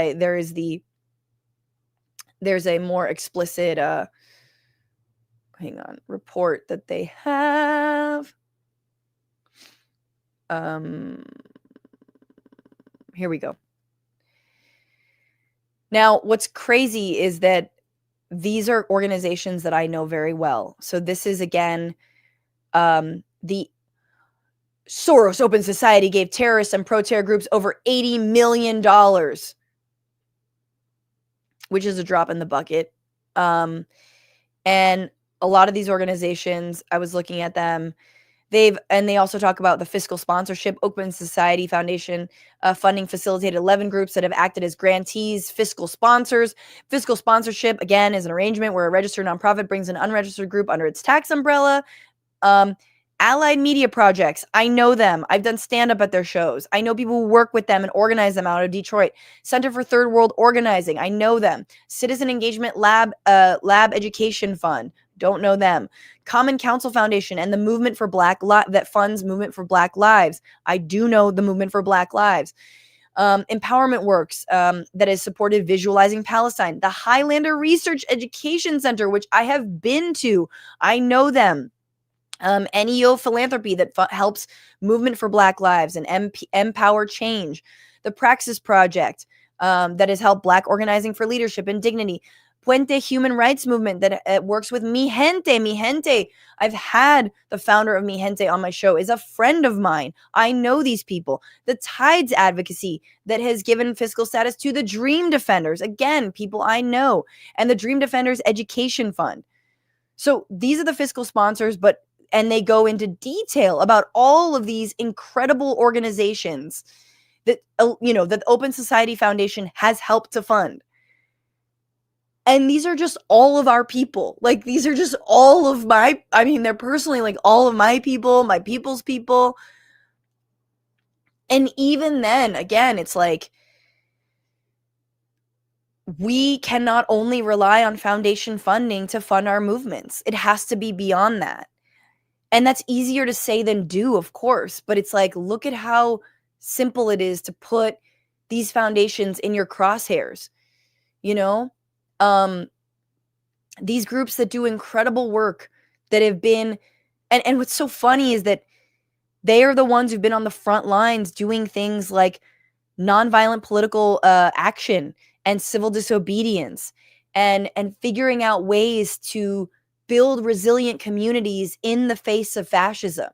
there's a more explicit report that they have. Here we go. Now, what's crazy is that these are organizations that I know very well. So this is, again, the Soros Open Society gave terrorists and pro-terror groups over $80 million, which is a drop in the bucket. And a lot of these organizations, I was looking at them, they also talk about the fiscal sponsorship. Open Society Foundation funding facilitated 11 groups that have acted as grantees, fiscal sponsors. Fiscal sponsorship, again, is an arrangement where a registered nonprofit brings an unregistered group under its tax umbrella. Allied Media Projects, I know them. I've done stand-up at their shows. I know people who work with them and organize them out of Detroit. Center for Third World Organizing, I know them. Citizen Engagement Lab Education Fund, don't know them. Common Council Foundation and the Movement for Black that funds Movement for Black Lives. I do know the Movement for Black Lives. Empowerment Works that has supported Visualizing Palestine. The Highlander Research Education Center, which I have been to. I know them. NEO Philanthropy that helps Movement for Black Lives and Empower Change. The Praxis Project that has helped Black organizing for leadership and dignity. Puente Human Rights Movement that works with Mi Gente. Mi Gente, I've had the founder of Mi Gente on my show, is a friend of mine. I know these people. The Tides Advocacy that has given fiscal status to the Dream Defenders. Again, people I know. And the Dream Defenders Education Fund. So these are the fiscal sponsors, and they go into detail about all of these incredible organizations that, that the Open Society Foundation has helped to fund. And these are just all of our people. Like, these are just all of they're personally like all of my people, my people's people. And even then, again, it's like, we cannot only rely on foundation funding to fund our movements. It has to be beyond that. And that's easier to say than do, of course. But it's like, look at how simple it is to put these foundations in your crosshairs. These groups that do incredible work that have been, and what's so funny is that they are the ones who've been on the front lines doing things like nonviolent political action and civil disobedience and figuring out ways to build resilient communities in the face of fascism,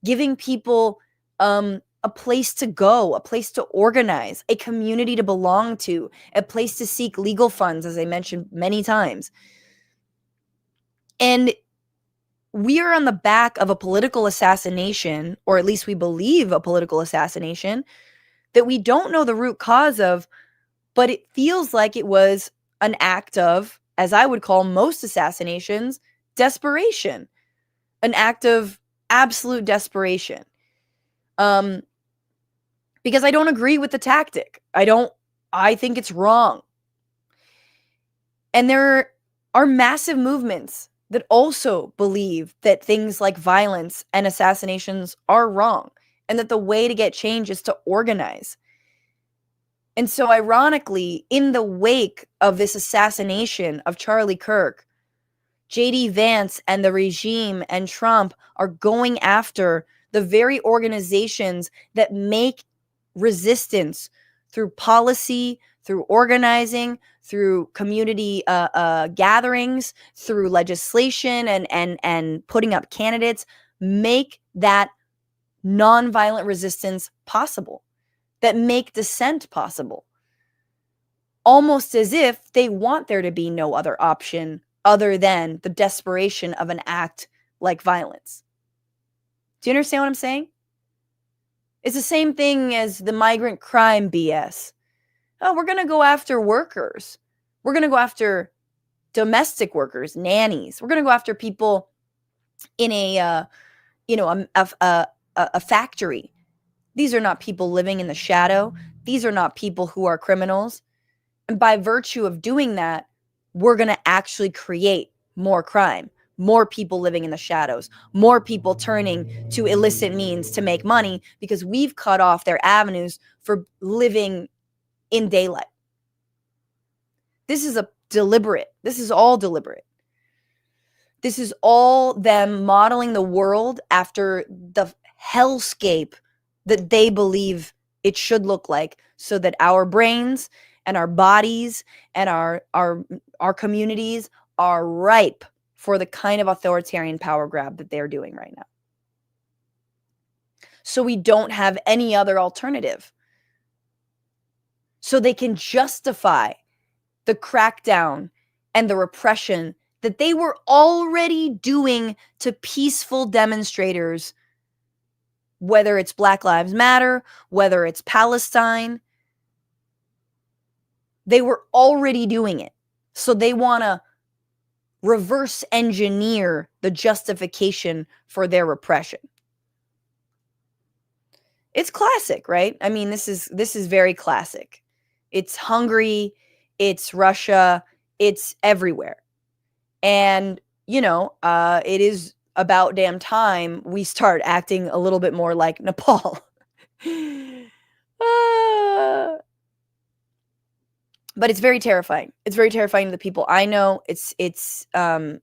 giving people a place to go, a place to organize, a community to belong to, a place to seek legal funds, as I mentioned many times. And we are on the back of a political assassination, or at least we believe a political assassination, that we don't know the root cause of, but it feels like it was an act of, as I would call most assassinations, desperation. An act of absolute desperation. Because I don't agree with the tactic. I think it's wrong. And there are massive movements that also believe that things like violence and assassinations are wrong, and that the way to get change is to organize. And so ironically, in the wake of this assassination of Charlie Kirk, J.D. Vance and the regime and Trump are going after the very organizations that make resistance through policy, through organizing, through community gatherings, through legislation and putting up candidates, make that nonviolent resistance possible, that make dissent possible, almost as if they want there to be no other option other than the desperation of an act like violence. Do you understand what I'm saying? It's the same thing as the migrant crime BS. Oh, we're going to go after workers. We're going to go after domestic workers, nannies. We're going to go after people in a factory. These are not people living in the shadow. These are not people who are criminals. And by virtue of doing that, we're going to actually create more crime, more people living in the shadows, more people turning to illicit means to make money because we've cut off their avenues for living in daylight. This is all deliberate. This is all them modeling the world after the hellscape that they believe it should look like, so that our brains and our bodies and our communities are ripe for the kind of authoritarian power grab that they're doing right now. So we don't have any other alternative. So they can justify the crackdown and the repression that they were already doing to peaceful demonstrators, whether it's Black Lives Matter, whether it's Palestine. They were already doing it. So they want to reverse engineer the justification for their repression. It's classic, right? I mean, this is very classic. It's Hungary, it's Russia, it's everywhere. And, it is about damn time we start acting a little bit more like Nepal. But it's very terrifying. It's very terrifying to the people I know. And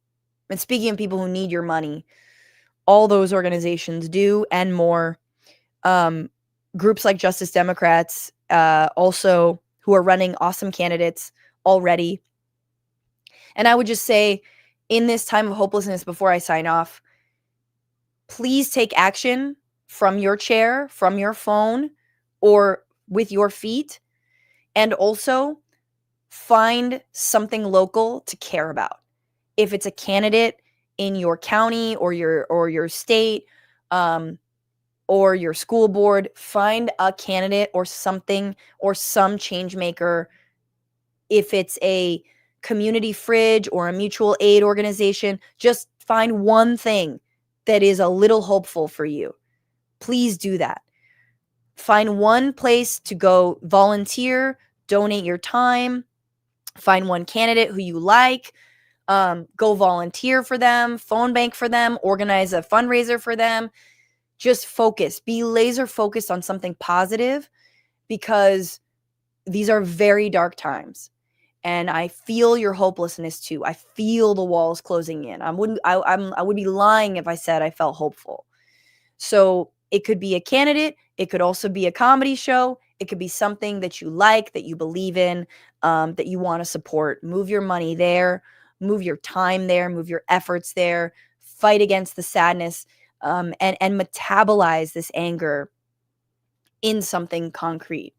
speaking of people who need your money, all those organizations do and more. Groups like Justice Democrats, also, who are running awesome candidates already. And I would just say, in this time of hopelessness, before I sign off, please take action from your chair, from your phone, or with your feet. And also find something local to care about. If it's a candidate in your county or your state, or your school board, find a candidate or something or some change maker. If it's a community fridge or a mutual aid organization, just find one thing that is a little hopeful for you. Please do that. Find one place to go volunteer, donate your time, find one candidate who you like, go volunteer for them, phone bank for them, organize a fundraiser for them. Just focus. Be laser focused on something positive, because these are very dark times. And I feel your hopelessness too. I feel the walls closing in. I would be lying if I said I felt hopeful. So it could be a candidate. It could also be a comedy show. It could be something that you like, that you believe in, that you want to support. Move your money there. Move your time there. Move your efforts there. Fight against the sadness, and metabolize this anger in something concrete.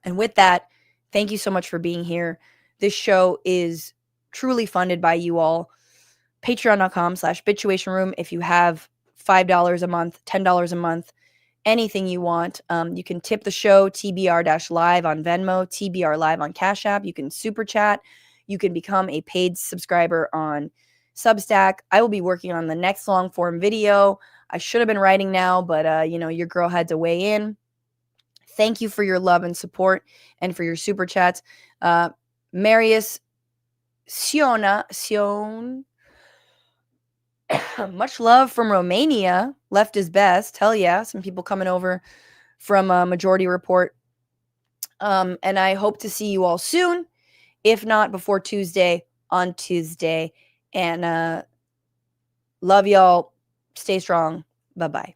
And with that, thank you so much for being here. This show is truly funded by you all. Patreon.com/Bitchuation Room. If you have $5 a month, $10 a month, anything you want, you can tip the show, TBR-live on Venmo, TBR live on Cash App. You can super chat. You can become a paid subscriber on Substack. I will be working on the next long form video. I should have been writing now, but your girl had to weigh in. Thank you for your love and support and for your super chats. Marius Sion, much love from Romania. Left is best. Hell yeah. Some people coming over from Majority Report. And I hope to see you all soon. If not before Tuesday, on Tuesday. And love y'all. Stay strong. Bye-bye.